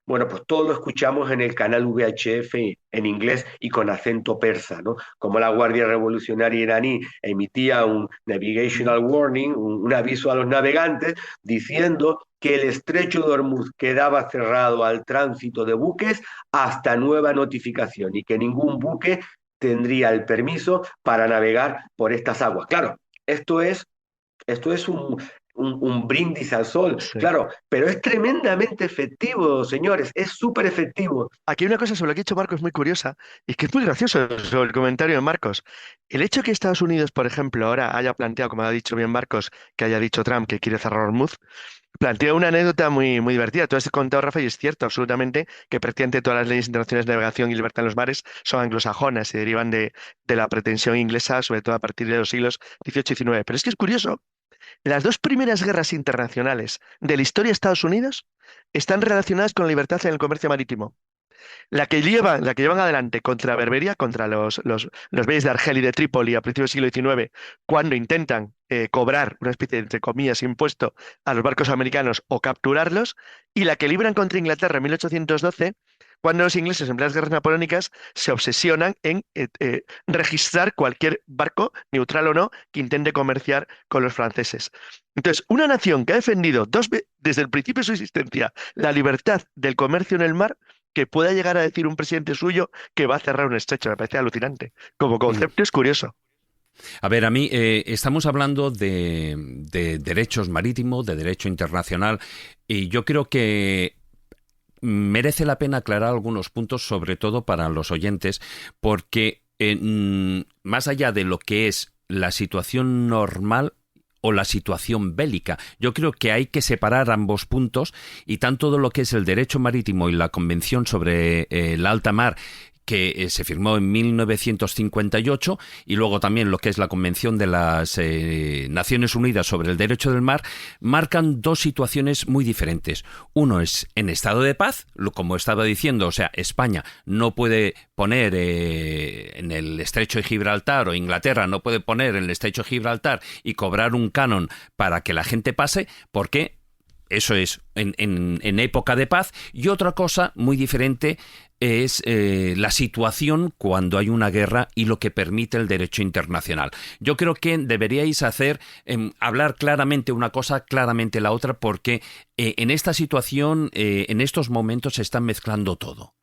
Bueno, pues todo lo escuchamos en el canal VHF en inglés y con acento persa, ¿no? Como la Guardia Revolucionaria iraní emitía un navigational warning, un aviso a los navegantes, diciendo que el estrecho de Hormuz quedaba cerrado al tránsito de buques hasta nueva notificación y que ningún buque tendría el permiso para navegar por estas aguas. Claro, esto es esto es un brindis al sol, Sí. claro, pero es tremendamente efectivo, señores, es súper efectivo. Aquí hay una cosa sobre lo que ha dicho Marcos muy curiosa y que es muy gracioso sobre el comentario de Marcos. El hecho que Estados Unidos, por ejemplo, ahora haya planteado, como ha dicho bien Marcos, que haya dicho Trump que quiere cerrar Hormuz, plantea una anécdota muy, muy divertida. Tú has contado, Rafa, y es cierto absolutamente que prácticamente todas las leyes internacionales de navegación y libertad en los mares son anglosajonas y derivan de la pretensión inglesa, sobre todo a partir de los siglos XVIII y XIX. Pero es que es curioso, las dos primeras guerras internacionales de la historia de Estados Unidos están relacionadas con la libertad en el comercio marítimo. La que llevan adelante contra Berberia, contra los beyes de Argel y de Trípoli a principios del siglo XIX, cuando intentan cobrar una especie de, entre comillas, impuesto a los barcos americanos o capturarlos, y la que libran contra Inglaterra en 1812, cuando los ingleses, en las guerras napoleónicas, se obsesionan en registrar cualquier barco, neutral o no, que intente comerciar con los franceses. Entonces, una nación que ha defendido desde el principio de su existencia la libertad del comercio en el mar, que pueda llegar a decir un presidente suyo que va a cerrar un estrecho, me parece alucinante. Como concepto es curioso. A ver, a mí estamos hablando de derechos marítimos, de derecho internacional, y yo creo que merece la pena aclarar algunos puntos, sobre todo para los oyentes, porque más allá de lo que es la situación normal o la situación bélica, yo creo que hay que separar ambos puntos, y tanto de lo que es el derecho marítimo y la Convención sobre la alta mar, que se firmó en 1958, y luego también lo que es la Convención de las Naciones Unidas sobre el Derecho del Mar, marcan dos situaciones muy diferentes. Uno es en estado de paz, como estaba diciendo, o sea, España no puede poner en el Estrecho de Gibraltar, o Inglaterra no puede poner en el Estrecho de Gibraltar y cobrar un canon para que la gente pase, porque eso es en época de paz. Y otra cosa muy diferente es la situación cuando hay una guerra y lo que permite el derecho internacional. Yo creo que deberíais hablar claramente una cosa, claramente la otra, porque en esta situación, en estos momentos, se está mezclando todo.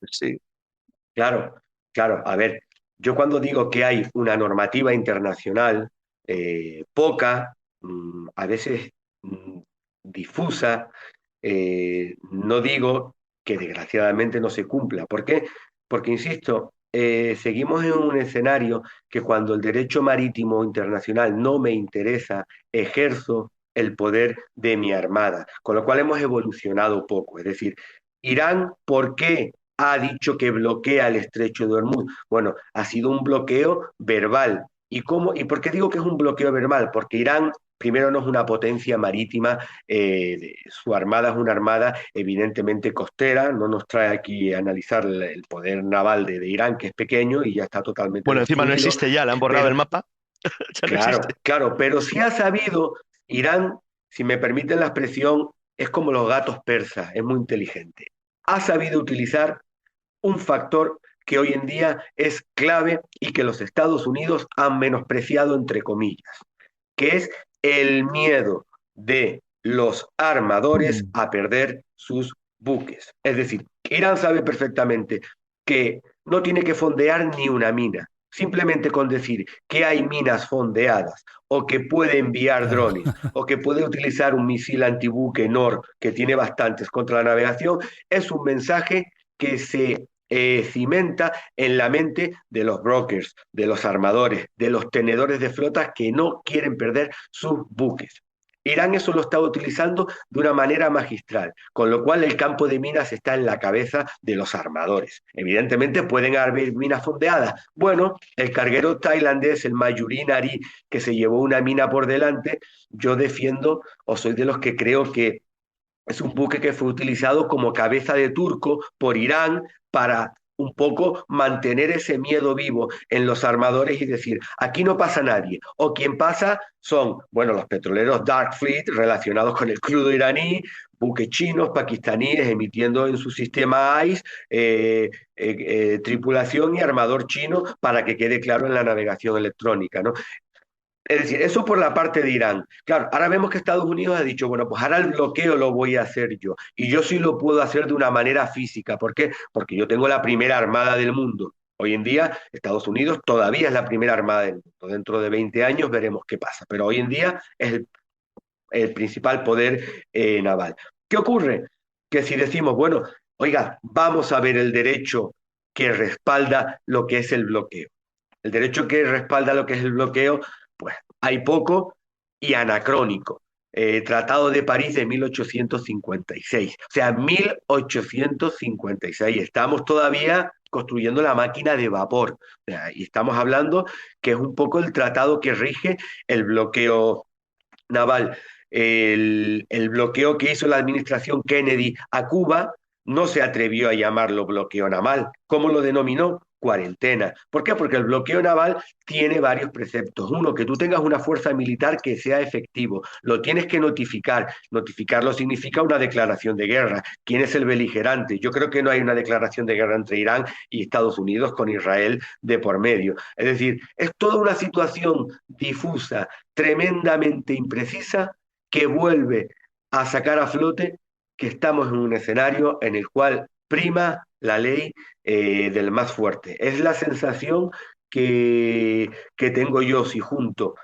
Sí, claro, claro. A ver, yo cuando digo que hay una normativa internacional poca, a veces difusa, no digo que desgraciadamente no se cumpla. ¿Por qué? Porque, insisto, seguimos en un escenario que cuando el derecho marítimo internacional no me interesa, ejerzo el poder de mi armada, con lo cual hemos evolucionado poco. Es decir, Irán, ¿por qué ha dicho que bloquea el estrecho de Hormuz? Bueno, ha sido un bloqueo verbal. ¿Y cómo? ¿Y por qué digo que es un bloqueo verbal? Porque Irán primero no es una potencia marítima, su armada es una armada evidentemente costera, no nos trae aquí a analizar el poder naval de Irán, que es pequeño y ya está totalmente Bueno, encima no destruido. existe ya, le han borrado Pero, el mapa. Ya no claro, existe. claro, pero sí ha sabido, Irán, si me permiten la expresión, es como los gatos persas, es muy inteligente. Ha sabido utilizar un factor que hoy en día es clave y que los Estados Unidos han menospreciado, entre comillas, que es el miedo de los armadores a perder sus buques. Es decir, Irán sabe perfectamente que no tiene que fondear ni una mina. Simplemente con decir que hay minas fondeadas o que puede enviar drones o que puede utilizar un misil antibuque NOR, que tiene bastantes contra la navegación, es un mensaje que se cimenta en la mente de los brokers, de los armadores, de los tenedores de flotas que no quieren perder sus buques. Irán eso lo está utilizando de una manera magistral, con lo cual el campo de minas está en la cabeza de los armadores. Evidentemente pueden haber minas fondeadas. Bueno, el carguero tailandés, el Mayurin Ari, que se llevó una mina por delante, yo defiendo o soy de los que creo que es un buque que fue utilizado como cabeza de turco por Irán para un poco mantener ese miedo vivo en los armadores y decir, aquí no pasa nadie. O quien pasa son, bueno, los petroleros Dark Fleet relacionados con el crudo iraní, buques chinos, pakistaníes emitiendo en su sistema ICE tripulación y armador chino para que quede claro en la navegación electrónica, ¿no? Es decir, eso por la parte de Irán. Claro, ahora vemos que Estados Unidos ha dicho, bueno, pues ahora el bloqueo lo voy a hacer yo. Y yo sí lo puedo hacer de una manera física. ¿Por qué? Porque yo tengo la primera armada del mundo. Hoy en día, Estados Unidos todavía es la primera armada del mundo. Dentro de 20 años veremos qué pasa. Pero hoy en día es el principal poder naval. ¿Qué ocurre? Que si decimos, bueno, oiga, vamos a ver el derecho que respalda lo que es el bloqueo. El derecho que respalda lo que es el bloqueo, pues hay poco y anacrónico. Tratado de París de 1856. O sea, 1856. Estamos todavía construyendo la máquina de vapor. O sea, y estamos hablando que es un poco el tratado que rige el bloqueo naval. El bloqueo que hizo la administración Kennedy a Cuba no se atrevió a llamarlo bloqueo naval. ¿Cómo lo denominó? Cuarentena. ¿Por qué? Porque el bloqueo naval tiene varios preceptos. Uno, que tú tengas una fuerza militar que sea efectivo. Lo tienes que notificar. Notificarlo significa una declaración de guerra. ¿Quién es el beligerante? Yo creo que no hay una declaración de guerra entre Irán y Estados Unidos con Israel de por medio. Es decir, es toda una situación difusa, tremendamente imprecisa, que vuelve a sacar a flote que estamos en un escenario en el cual prima la ley del más fuerte. Es la sensación que tengo yo si junto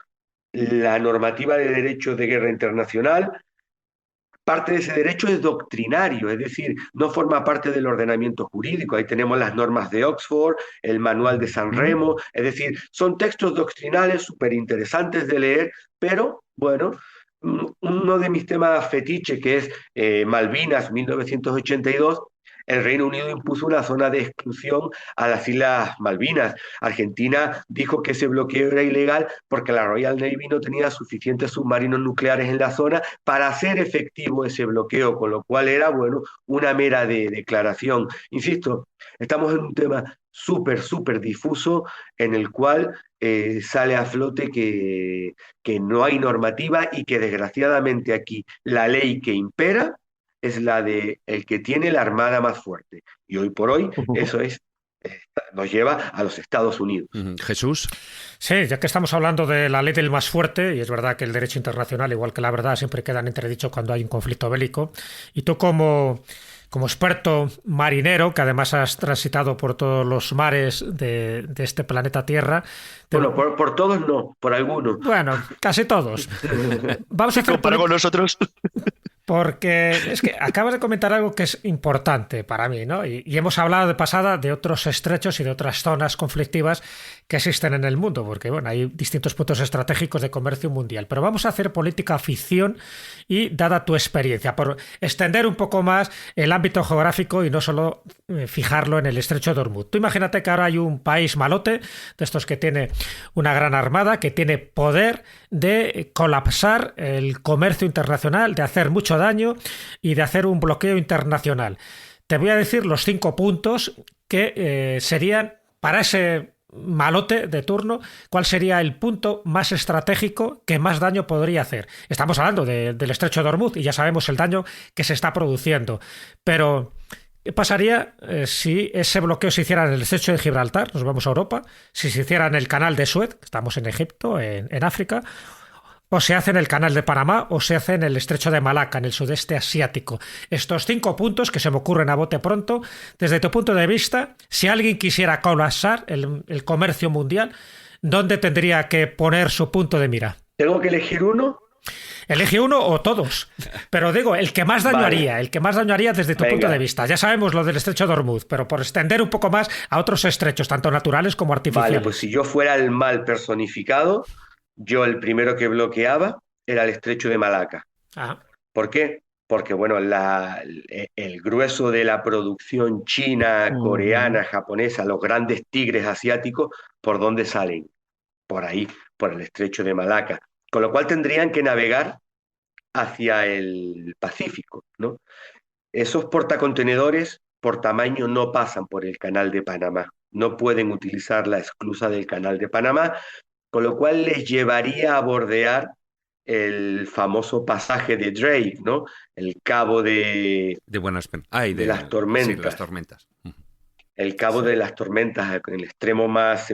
la normativa de derecho de guerra internacional. Parte de ese derecho es doctrinario, es decir, no forma parte del ordenamiento jurídico. Ahí tenemos las normas de Oxford, el manual de San Remo, es decir, son textos doctrinales súper interesantes de leer, pero bueno, uno de mis temas fetiche, que es Malvinas 1982, el Reino Unido impuso una zona de exclusión a las Islas Malvinas. Argentina dijo que ese bloqueo era ilegal porque la Royal Navy no tenía suficientes submarinos nucleares en la zona para hacer efectivo ese bloqueo, con lo cual era, bueno, una mera declaración. Insisto, estamos en un tema súper difuso en el cual sale a flote que no hay normativa y que desgraciadamente aquí la ley que impera es la de el que tiene la armada más fuerte. Y hoy por hoy eso nos lleva a los Estados Unidos. Jesús. Sí, ya que estamos hablando de la ley del más fuerte, y es verdad que el derecho internacional, igual que la verdad, siempre quedan entredichos cuando hay un conflicto bélico. Y tú como experto marinero, que además has transitado por todos los mares de este planeta Tierra... Bueno, por todos no, por algunos. Bueno, casi todos. Vamos a hacer comparado con nosotros... Porque es que acabas de comentar algo que es importante para mí, ¿no? Y hemos hablado de pasada de otros estrechos y de otras zonas conflictivas que existen en el mundo, porque bueno, hay distintos puntos estratégicos de comercio mundial. Pero vamos a hacer política ficción y, dada tu experiencia, por extender un poco más el ámbito geográfico y no solo fijarlo en el estrecho de Hormuz. Tú imagínate que ahora hay un país malote, de estos que tiene una gran armada, que tiene poder de colapsar el comercio internacional, de hacer mucho daño y de hacer un bloqueo internacional. Te voy a decir los 5 puntos que serían para ese malote de turno, cuál sería el punto más estratégico que más daño podría hacer. Estamos hablando del estrecho de Hormuz y ya sabemos el daño que se está produciendo, pero ¿qué pasaría si ese bloqueo se hiciera en el estrecho de Gibraltar? Nos vamos a Europa. Si se hiciera en el canal de Suez, estamos en Egipto, en África, o se hace en el canal de Panamá, o se hace en el estrecho de Malaca, en el sudeste asiático. Estos 5 puntos que se me ocurren a bote pronto, desde tu punto de vista, si alguien quisiera colapsar el comercio mundial, ¿dónde tendría que poner su punto de mira? ¿Tengo que elegir uno? Elige uno o todos, pero digo, el que más daño haría, el que más daño haría desde tu punto de vista. Ya sabemos lo del estrecho de Hormuz, pero por extender un poco más a otros estrechos, tanto naturales como artificiales. Vale, pues si yo fuera el mal personificado, yo el primero que bloqueaba era el estrecho de Malaca. Ajá. ¿Por qué? Porque, bueno, el grueso de la producción china, coreana, japonesa, los grandes tigres asiáticos, ¿por dónde salen? Por ahí, por el estrecho de Malaca. Con lo cual tendrían que navegar hacia el Pacífico, ¿no? Esos portacontenedores, por tamaño, no pasan por el canal de Panamá. No pueden utilizar la esclusa del canal de Panamá, con lo cual les llevaría a bordear el famoso pasaje de Drake, ¿no? El cabo de las tormentas. Sí, las tormentas. El cabo de las tormentas, en el extremo más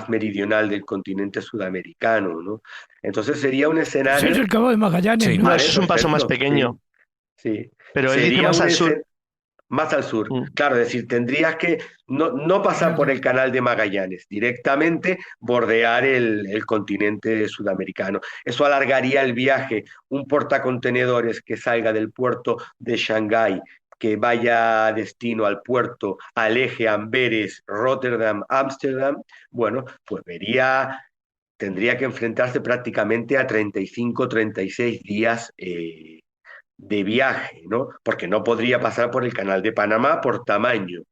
meridional del continente sudamericano, ¿no? Entonces sería un escenario... Ese es el cabo de Magallanes, Sí. ¿no? No, eso es un paso más pequeño. Sí. Pero él dice más al sur. Más al sur. Claro, es decir, tendrías que no pasar por el canal de Magallanes, directamente bordear el continente sudamericano. Eso alargaría el viaje. Un portacontenedores que salga del puerto de Shanghái, que vaya destino al puerto, al eje Amberes, Rotterdam, Ámsterdam, bueno, pues tendría que enfrentarse prácticamente a 35, 36 días de viaje, ¿no? Porque no podría pasar por el canal de Panamá por tamaño.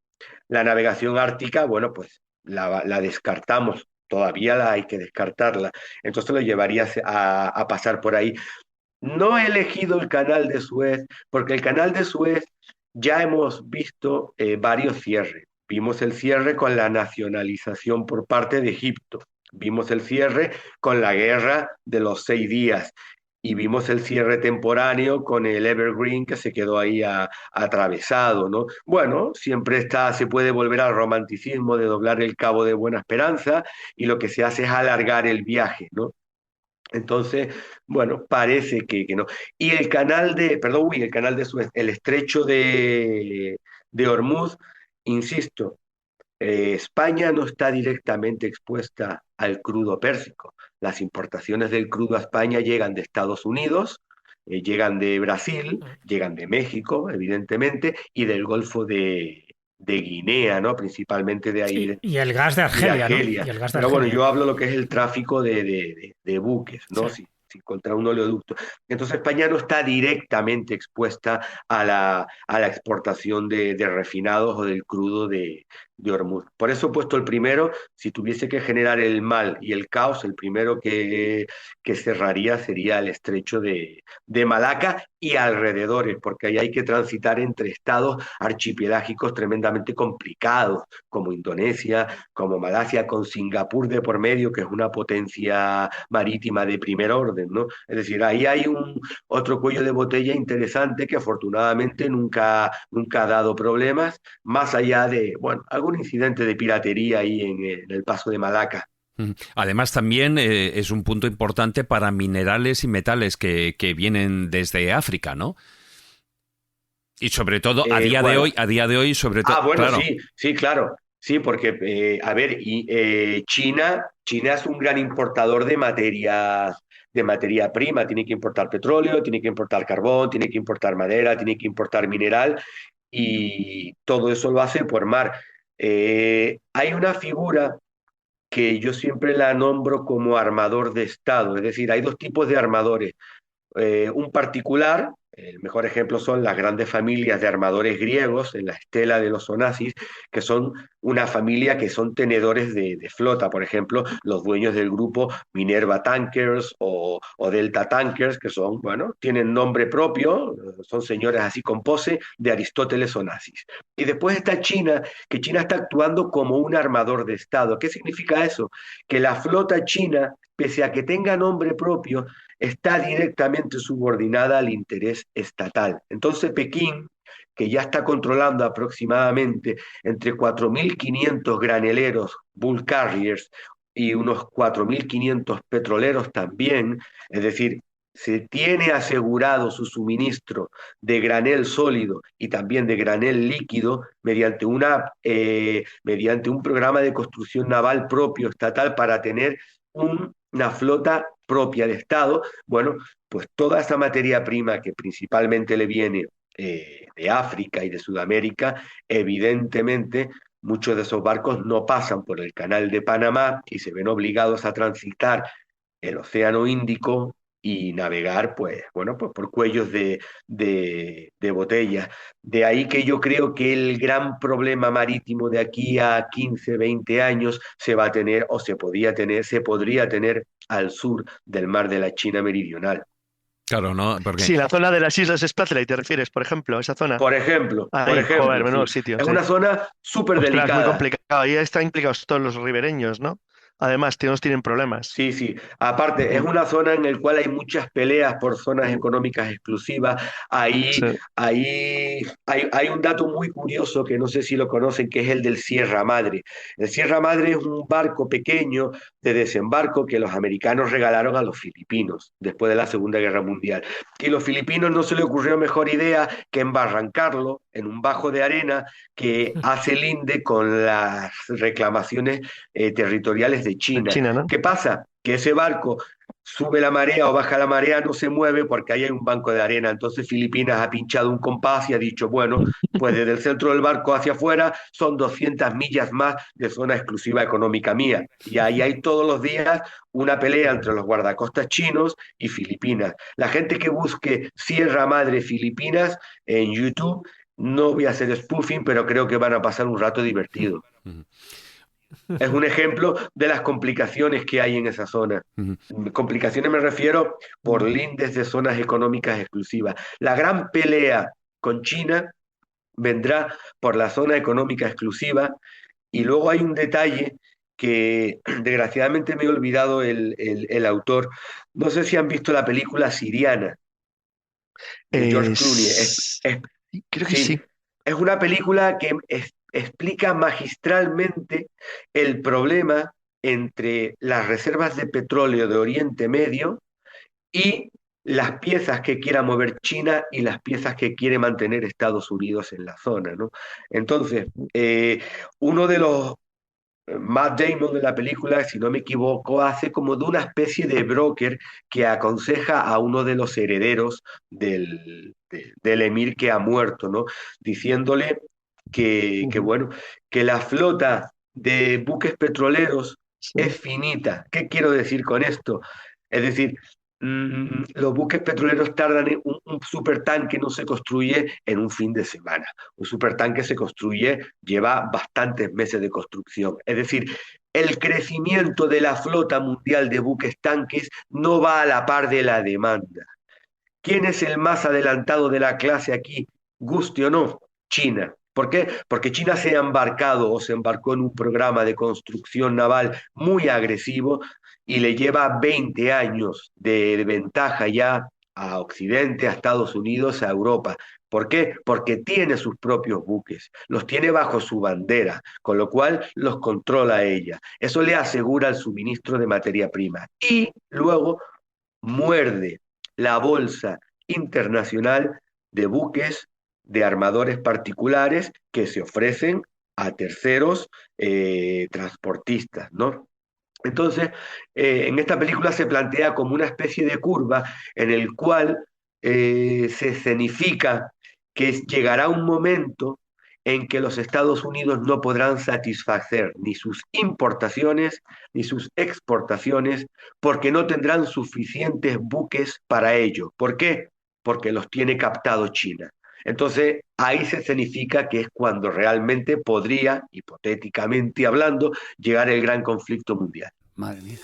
La navegación ártica, bueno, pues la descartamos, todavía hay que descartarla. Entonces lo llevaría a pasar por ahí. No he elegido el canal de Suez, porque el canal de Suez ya hemos visto varios cierres. Vimos el cierre con la nacionalización por parte de Egipto. Vimos el cierre con la guerra de los 6 días. Y vimos el cierre temporáneo con el Evergreen que se quedó ahí atravesado, ¿no? Bueno, siempre se puede volver al romanticismo de doblar el Cabo de Buena Esperanza y lo que se hace es alargar el viaje, ¿no? Entonces, bueno, parece que no. Y el canal de Suez, el estrecho de Hormuz, insisto, España no está directamente expuesta al crudo pérsico. Las importaciones del crudo a España llegan de Estados Unidos, llegan de Brasil, llegan de México, evidentemente, y del Golfo de Guinea, ¿no? Principalmente de ahí. Y el gas de Argelia, ¿no? Y el gas de Pero bueno, Argelia. yo hablo lo que es el tráfico de buques, ¿no? Sí. Si contra un oleoducto. Entonces España no está directamente expuesta a la exportación de refinados o del crudo de Hormuz. Por eso he puesto el primero. Si tuviese que generar el mal y el caos, el primero que cerraría sería el estrecho de Malaca y alrededores, porque ahí hay que transitar entre estados archipelágicos tremendamente complicados, como Indonesia, como Malasia, con Singapur de por medio, que es una potencia marítima de primer orden, ¿no? Es decir, ahí hay otro cuello de botella interesante que afortunadamente nunca ha dado problemas, más allá de, bueno, algún incidente de piratería ahí en el paso de Malaca. Además, también es un punto importante para minerales y metales que vienen desde África, ¿no? Y sobre todo, a día de hoy, sobre todo... bueno, claro. sí, claro. Sí, porque, a ver, China es un gran importador de materia prima, tiene que importar petróleo, tiene que importar carbón, tiene que importar madera, tiene que importar mineral y todo eso lo hace por mar. Hay una figura que yo siempre la nombro como armador de Estado, es decir, hay dos tipos de armadores. Un particular, el mejor ejemplo son las grandes familias de armadores griegos en la estela de los Onassis, que son una familia que son tenedores de flota, por ejemplo, los dueños del grupo Minerva Tankers o Delta Tankers, que son, bueno, tienen nombre propio, son señores así con pose de Aristóteles Onassis. Y después está China, que China está actuando como un armador de Estado. ¿Qué significa eso? Que la flota china, pese a que tenga nombre propio, está directamente subordinada al interés estatal. Entonces Pekín, que ya está controlando aproximadamente entre 4.500 graneleros, bull carriers, y unos 4.500 petroleros también, es decir, se tiene asegurado su suministro de granel sólido y también de granel líquido mediante un programa de construcción naval propio estatal para tener una flota propia de Estado. Bueno, pues toda esa materia prima que principalmente le viene de África y de Sudamérica, evidentemente muchos de esos barcos no pasan por el canal de Panamá y se ven obligados a transitar el Océano Índico y navegar, pues, bueno, pues por cuellos de botella. De ahí que yo creo que el gran problema marítimo de aquí a 15, 20 años se va a tener, o se podría tener al sur del mar de la China Meridional. Claro, ¿no? Porque Sí, la zona de las Islas Spratly, ¿te refieres, por ejemplo, esa zona? Por ejemplo, Ahí, joder, menudo sí. sitio, Es sí. una zona súper Ostras, muy delicada. complicado. Ahí están implicados todos los ribereños, ¿no? Además, todos tienen problemas. Sí, sí. Aparte, es una zona en la cual hay muchas peleas por zonas económicas exclusivas. Ahí, Sí. hay un dato muy curioso que no sé si lo conocen, que es el del Sierra Madre. El Sierra Madre es un barco pequeño de desembarco que los americanos regalaron a los filipinos después de la Segunda Guerra Mundial. Y los filipinos no se les ocurrió mejor idea que embarrancarlo en un bajo de arena que hace linde con las reclamaciones territoriales de China. China, ¿no? ¿Qué pasa? Que ese barco sube la marea o baja la marea, no se mueve porque ahí hay un banco de arena. Entonces Filipinas ha pinchado un compás y ha dicho, bueno, pues desde el centro del barco hacia afuera son 200 millas más de zona exclusiva económica mía. Y ahí hay todos los días una pelea entre los guardacostas chinos y Filipinas. La gente que busque Sierra Madre Filipinas en YouTube, no voy a hacer spoofing, pero creo que van a pasar un rato divertido. Es un ejemplo de las complicaciones que hay en esa zona. Complicaciones me refiero por lindes de zonas económicas exclusivas. La gran pelea con China vendrá por la zona económica exclusiva y luego hay un detalle que desgraciadamente me he olvidado el autor. No sé si han visto la película Siriana de George Clooney. Creo que Sí, sí. es una película que explica magistralmente el problema entre las reservas de petróleo de Oriente Medio y las piezas que quiera mover China y las piezas que quiere mantener Estados Unidos en la zona, ¿no? Entonces, uno de los Matt Damon de la película, si no me equivoco, hace como de una especie de broker que aconseja a uno de los herederos del emir que ha muerto, ¿no? Diciéndole bueno, que la flota de buques petroleros Sí. es finita. ¿Qué quiero decir con esto? Es decir, los buques petroleros tardan un supertanque no se construye en un fin de semana. Un supertanque se construye, lleva bastantes meses de construcción. Es decir, el crecimiento de la flota mundial de buques tanques no va a la par de la demanda. ¿Quién es el más adelantado de la clase aquí? Guste o no, China. ¿Por qué? Porque China se ha embarcado o se embarcó en un programa de construcción naval muy agresivo y le lleva 20 años de ventaja ya a Occidente, a Estados Unidos, a Europa. ¿Por qué? Porque tiene sus propios buques, los tiene bajo su bandera, con lo cual los controla ella. Eso le asegura el suministro de materia prima. Y luego muerde la bolsa internacional de buques de armadores particulares que se ofrecen a terceros transportistas, ¿no? Entonces, en esta película se plantea como una especie de curva en el cual se escenifica que llegará un momento en que los Estados Unidos no podrán satisfacer ni sus importaciones ni sus exportaciones porque no tendrán suficientes buques para ello. ¿Por qué? Porque los tiene captado China. Entonces, ahí se escenifica que es cuando realmente podría, hipotéticamente hablando, llegar el gran conflicto mundial. Madre mía.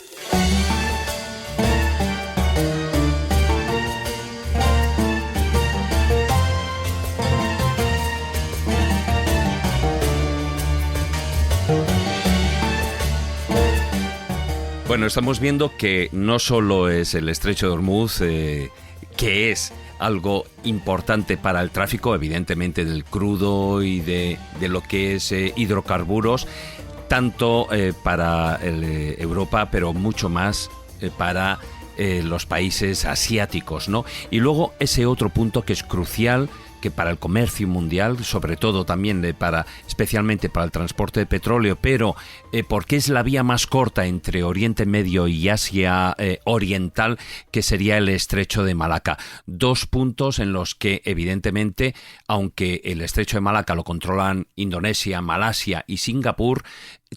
Bueno, estamos viendo que no solo es el estrecho de Hormuz, que es algo importante para el tráfico, evidentemente, del crudo y de lo que es hidrocarburos, tanto para Europa, pero mucho más para los países asiáticos, ¿no? Y luego ese otro punto que es crucial, que para el comercio mundial, sobre todo también especialmente para el transporte de petróleo, pero porque es la vía más corta entre Oriente Medio y Asia Oriental, que sería el estrecho de Malaca. Dos puntos en los que, evidentemente, aunque el estrecho de Malaca lo controlan Indonesia, Malasia y Singapur,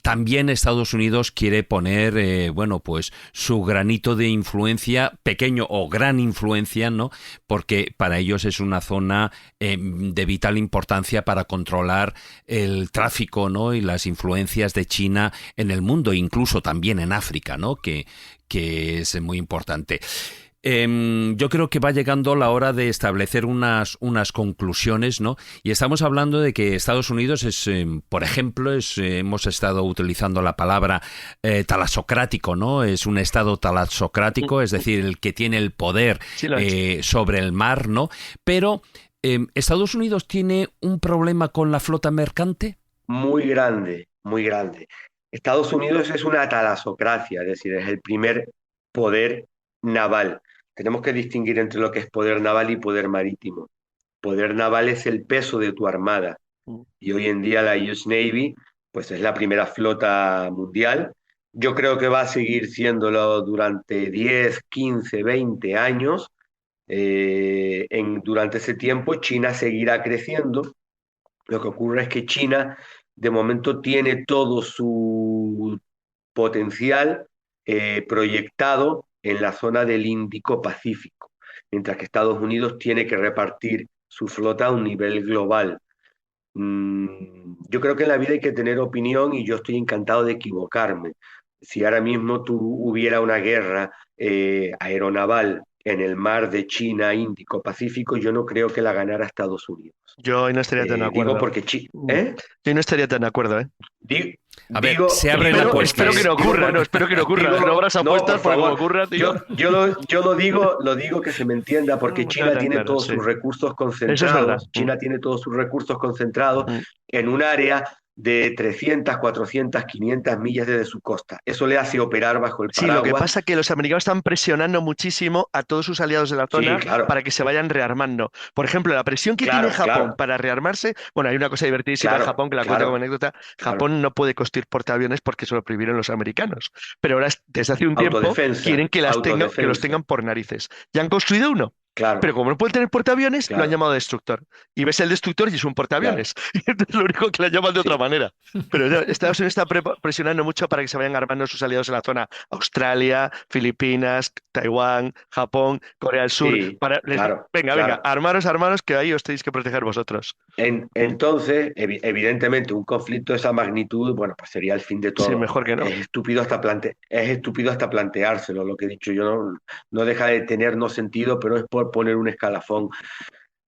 también Estados Unidos quiere poner, pues su granito de influencia, pequeño o gran influencia, ¿no? Porque para ellos es una zona de vital importancia para controlar el tráfico, ¿no? Y las influencias de China en el mundo, incluso también en África, ¿no? Que es muy importante. Yo creo que va llegando la hora de establecer unas conclusiones, ¿no? Y estamos hablando de que Estados Unidos es, por ejemplo, hemos estado utilizando la palabra talasocrático, ¿no? Es un estado talasocrático, es decir, el que tiene el poder sobre el mar, ¿no? Pero ¿Estados Unidos tiene un problema con la flota mercante? Muy grande, muy grande. Estados Unidos es una talasocracia, es decir, es el primer poder naval. Tenemos que distinguir entre lo que es poder naval y poder marítimo. Poder naval es el peso de tu armada. Y hoy en día la US Navy, pues es la primera flota mundial. Yo creo que va a seguir siéndolo durante 10, 15, 20 años. Durante ese tiempo China seguirá creciendo. Lo que ocurre es que China de momento tiene todo su potencial proyectado en la zona del Índico-Pacífico, mientras que Estados Unidos tiene que repartir su flota a un nivel global. Yo creo que en la vida hay que tener opinión y yo estoy encantado de equivocarme. Si ahora mismo hubiera una guerra aeronaval en el mar de China, Índico, Pacífico, yo no creo que la ganara Estados Unidos. Yo no estaría tan de acuerdo. Digo porque Yo no estaría tan de acuerdo, ¿eh? A ver, se abre la apuesta. Espero que no ocurra, espero que no ocurra. Digo, no abras apuestas porque como ocurra, tío. Yo lo digo que se me entienda, porque China tiene todos sus recursos concentrados. Eso es verdad. China tiene todos sus recursos concentrados en un área de 300, 400, 500 millas desde su costa. Eso le hace operar bajo el paraguas. Sí, lo que pasa es que los americanos están presionando muchísimo a todos sus aliados de la zona para que se vayan rearmando. Por ejemplo, la presión que tiene Japón para rearmarse, bueno, hay una cosa divertidísima en Japón que la cuento como anécdota. Japón no puede construir portaaviones porque se lo prohibieron los americanos. Pero ahora, desde hace un tiempo, quieren que los tengan por narices. Ya han construido uno. Claro. Pero como no pueden tener portaaviones, lo han llamado destructor. Y ves el destructor y es un portaaviones. Y entonces lo único que lo llaman de otra manera. Pero Estados Unidos está presionando mucho para que se vayan armando sus aliados en la zona. Australia, Filipinas, Taiwán, Japón, Corea del Sur. Venga, armaros, que ahí os tenéis que proteger vosotros. Entonces, evidentemente, un conflicto de esa magnitud, bueno, pues sería el fin de todo. Sí, mejor que no. Es estúpido hasta planteárselo. Lo que he dicho yo no deja de tener sentido, pero es por poner un escalafón.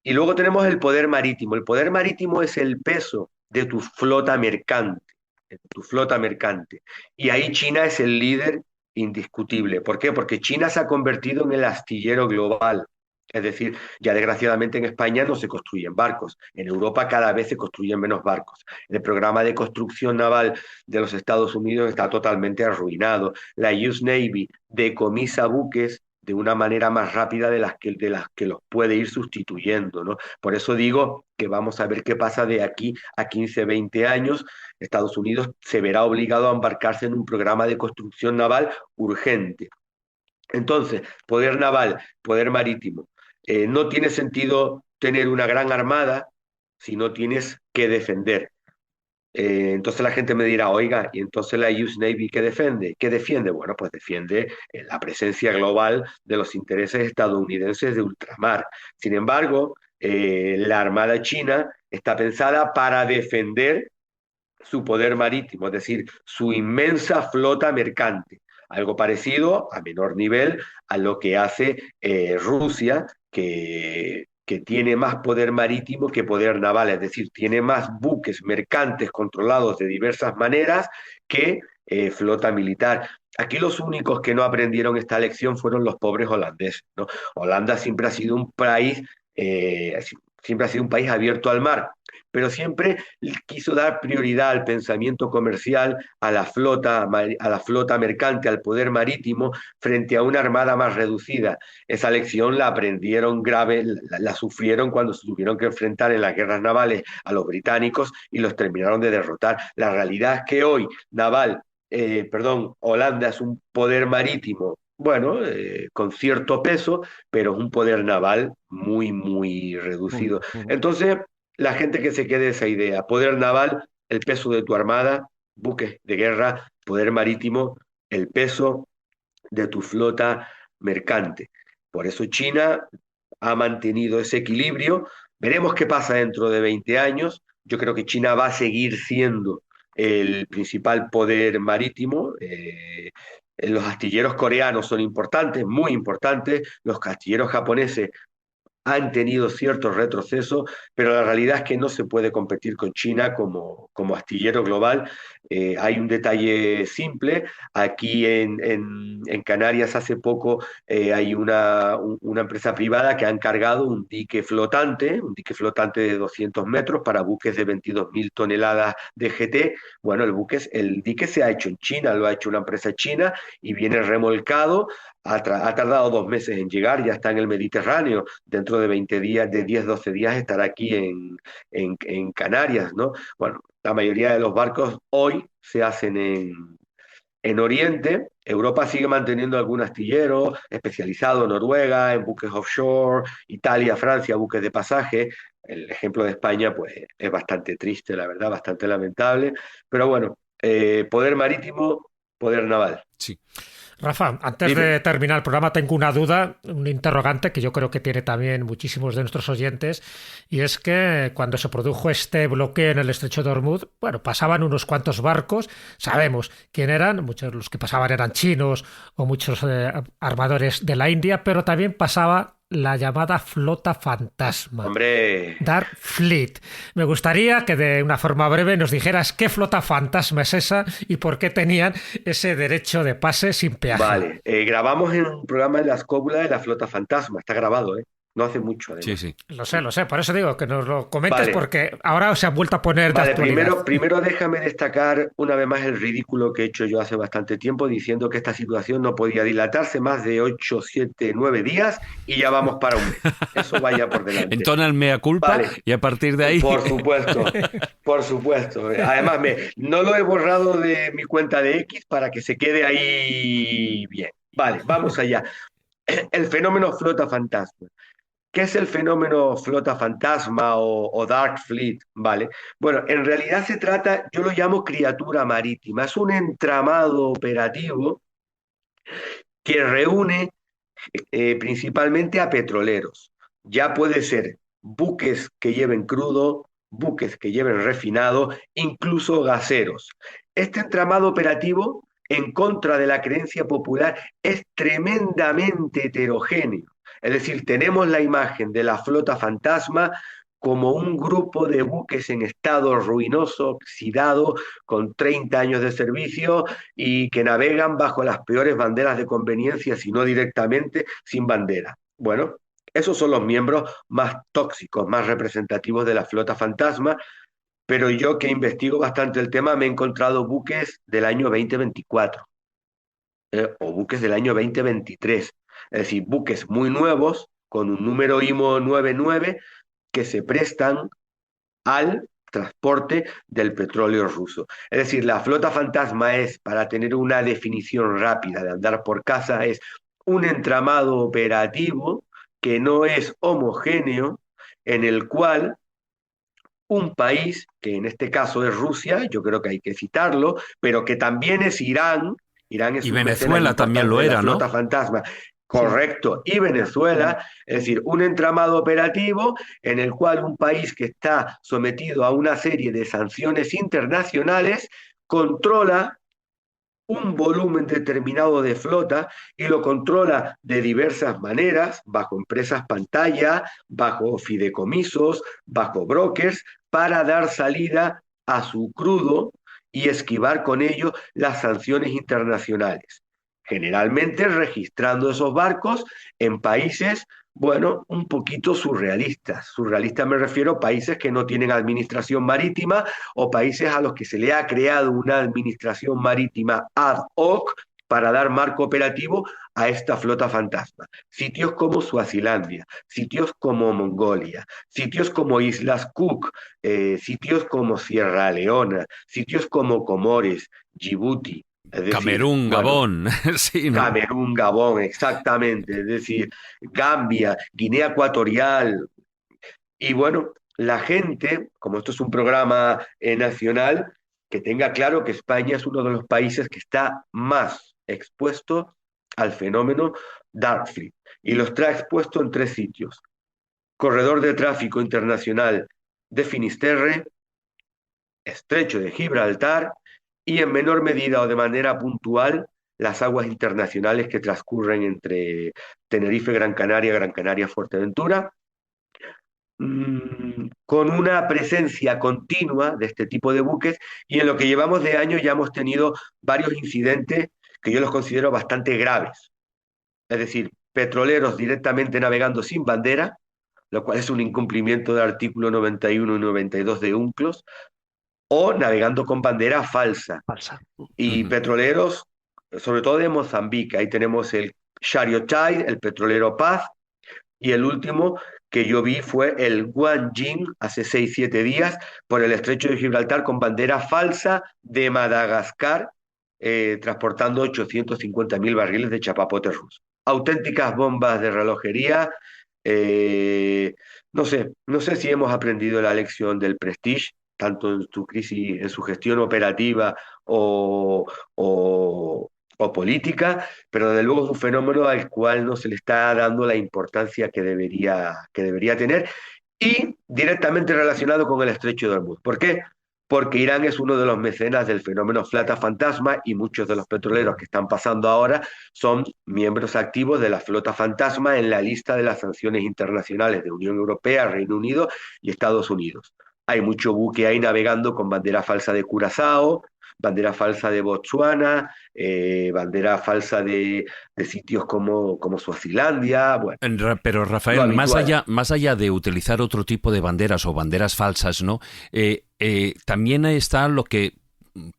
Y luego tenemos el poder marítimo. El poder marítimo es el peso de tu flota mercante. Y ahí China es el líder indiscutible. ¿Por qué? Porque China se ha convertido en el astillero global. Es decir, ya desgraciadamente en España no se construyen barcos. En Europa cada vez se construyen menos barcos. El programa de construcción naval de los Estados Unidos está totalmente arruinado. La US Navy decomisa buques de una manera más rápida de las que los puede ir sustituyendo, ¿no? Por eso digo que vamos a ver qué pasa de aquí a 15, 20 años. Estados Unidos se verá obligado a embarcarse en un programa de construcción naval urgente. Entonces, poder naval, poder marítimo. No tiene sentido tener una gran armada si no tienes que defender. Entonces la gente me dirá, oiga, ¿y entonces la US Navy qué defiende? ¿Qué defiende? Bueno, pues defiende la presencia global de los intereses estadounidenses de ultramar. Sin embargo, la Armada China está pensada para defender su poder marítimo, es decir, su inmensa flota mercante. Algo parecido, a menor nivel, a lo que hace Rusia, que tiene más poder marítimo que poder naval, es decir, tiene más buques mercantes controlados de diversas maneras que flota militar. Aquí los únicos que no aprendieron esta lección fueron los pobres holandeses, ¿no? Holanda siempre ha sido un país, siempre ha sido un país abierto al mar, pero siempre quiso dar prioridad al pensamiento comercial, a la flota mercante, al poder marítimo, frente a una armada más reducida. Esa lección la aprendieron grave, la sufrieron cuando se tuvieron que enfrentar en las guerras navales a los británicos y los terminaron de derrotar. La realidad es que hoy Holanda es un poder marítimo, bueno, con cierto peso, pero es un poder naval muy, muy reducido. Entonces, la gente que se quede esa idea, poder naval, el peso de tu armada, buques de guerra, poder marítimo, el peso de tu flota mercante. Por eso China ha mantenido ese equilibrio. Veremos qué pasa dentro de 20 años. Yo creo que China va a seguir siendo el principal poder marítimo. Los astilleros coreanos son importantes, muy importantes. Los astilleros japoneses han tenido ciertos retrocesos, pero la realidad es que no se puede competir con China como astillero global. Hay un detalle simple. Aquí en Canarias hace poco hay una empresa privada que ha encargado un dique flotante de 200 metros para buques de 22.000 toneladas de GT. Bueno, el dique se ha hecho en China, lo ha hecho una empresa china y viene remolcado. Ha tardado 2 meses en llegar, ya está en el Mediterráneo. Dentro de 20 días, de 10, 12 días, estará aquí en Canarias, ¿no? Bueno, la mayoría de los barcos hoy se hacen en Oriente. Europa sigue manteniendo algún astillero especializado, Noruega, en buques offshore, Italia, Francia, buques de pasaje. El ejemplo de España, pues, es bastante triste, la verdad, bastante lamentable. Pero bueno, poder marítimo, poder naval. Sí. Rafa, antes Dime. de terminar el programa tengo una duda, un interrogante que yo creo que tiene también muchísimos de nuestros oyentes, y es que cuando se produjo este bloqueo en el estrecho de Hormuz, bueno, pasaban unos cuantos barcos, sabemos quién eran, muchos de los que pasaban eran chinos o muchos armadores de la India, pero también pasaba la llamada flota fantasma. Hombre, Dark Fleet. Me gustaría que de una forma breve nos dijeras qué flota fantasma es esa y por qué tenían ese derecho de pase sin peaje. vale. Grabamos en un programa en la escóbula de la flota fantasma. Está grabado, ¿eh? No hace mucho, además. Sí, sí. Lo sé, por eso digo que nos lo comentes, Vale. porque ahora se han vuelto a poner de Vale, actualidad. primero déjame destacar una vez más el ridículo que he hecho yo hace bastante tiempo diciendo que esta situación no podía dilatarse más de 8, 7, 9 días y ya vamos para un mes. Eso vaya por delante. Entona el mea culpa Vale. y a partir de ahí... Por supuesto, por supuesto. Además, no lo he borrado de mi cuenta de X para que se quede ahí bien. Vale, vamos allá. El fenómeno flota fantasma. ¿Qué es el fenómeno flota fantasma o Dark Fleet? ¿Vale? Bueno, en realidad se trata, yo lo llamo criatura marítima. Es un entramado operativo que reúne principalmente a petroleros. Ya puede ser buques que lleven crudo, buques que lleven refinado, incluso gaseros. Este entramado operativo, en contra de la creencia popular, es tremendamente heterogéneo. Es decir, tenemos la imagen de la flota fantasma como un grupo de buques en estado ruinoso, oxidado, con 30 años de servicio y que navegan bajo las peores banderas de conveniencia, si no directamente sin bandera. Bueno, esos son los miembros más tóxicos, más representativos de la flota fantasma, pero yo que investigo bastante el tema me he encontrado buques del año 2024 o buques del año 2023. Es decir, buques muy nuevos, con un número IMO 99, que se prestan al transporte del petróleo ruso. Es decir, la flota fantasma es, para tener una definición rápida de andar por casa, es un entramado operativo que no es homogéneo, en el cual un país, que en este caso es Rusia, yo creo que hay que citarlo, pero que también es Irán. Irán es Y un mecenas Venezuela también importante lo de la era, flota ¿no? fantasma. Correcto, y Venezuela, es decir, un entramado operativo en el cual un país que está sometido a una serie de sanciones internacionales controla un volumen determinado de flota y lo controla de diversas maneras, bajo empresas pantalla, bajo fideicomisos, bajo brokers, para dar salida a su crudo y esquivar con ello las sanciones internacionales. Generalmente registrando esos barcos en países, bueno, un poquito surrealistas. Surrealistas me refiero a países que no tienen administración marítima o países a los que se le ha creado una administración marítima ad hoc para dar marco operativo a esta flota fantasma. Sitios como Suazilandia, sitios como Mongolia, sitios como Islas Cook, sitios como Sierra Leona, sitios como Comores, Djibouti. Es decir, Camerún, bueno, Gabón, sí, ¿no? Camerún, Gabón, exactamente, es decir, Gambia, Guinea Ecuatorial, y bueno, la gente, como esto es un programa nacional, que tenga claro que España es uno de los países que está más expuesto al fenómeno Dark Fleet. Y los trae expuesto en 3 sitios. Corredor de tráfico internacional de Finisterre, Estrecho de Gibraltar y en menor medida o de manera puntual las aguas internacionales que transcurren entre Tenerife, Gran Canaria, Fuerteventura, con una presencia continua de este tipo de buques, y en lo que llevamos de año ya hemos tenido varios incidentes que yo los considero bastante graves. Es decir, petroleros directamente navegando sin bandera, lo cual es un incumplimiento del artículo 91 y 92 de UNCLOS, o navegando con bandera falsa. Falsa. Y petroleros, sobre todo de Mozambique, ahí tenemos el Chariot Tide, el petrolero Paz, y el último que yo vi fue el Guanjin hace 6 o 7 días por el estrecho de Gibraltar con bandera falsa de Madagascar, transportando 850.000 barriles de chapapote ruso. Auténticas bombas de relojería. No sé si hemos aprendido la lección del Prestige, tanto en su crisis, en su gestión operativa o, o política, pero desde luego es un fenómeno al cual no se le está dando la importancia que debería tener, y directamente relacionado con el estrecho de Hormuz. ¿Por qué? Porque Irán es uno de los mecenas del fenómeno flota fantasma y muchos de los petroleros que están pasando ahora son miembros activos de la flota fantasma en la lista de las sanciones internacionales de Unión Europea, Reino Unido y Estados Unidos. Hay mucho buque ahí navegando con bandera falsa de Curazao, bandera falsa de Botsuana, bandera falsa de sitios como Suazilandia. Bueno, Pero lo Rafael, habitual. más allá de utilizar otro tipo de banderas o banderas falsas, ¿no? También está lo que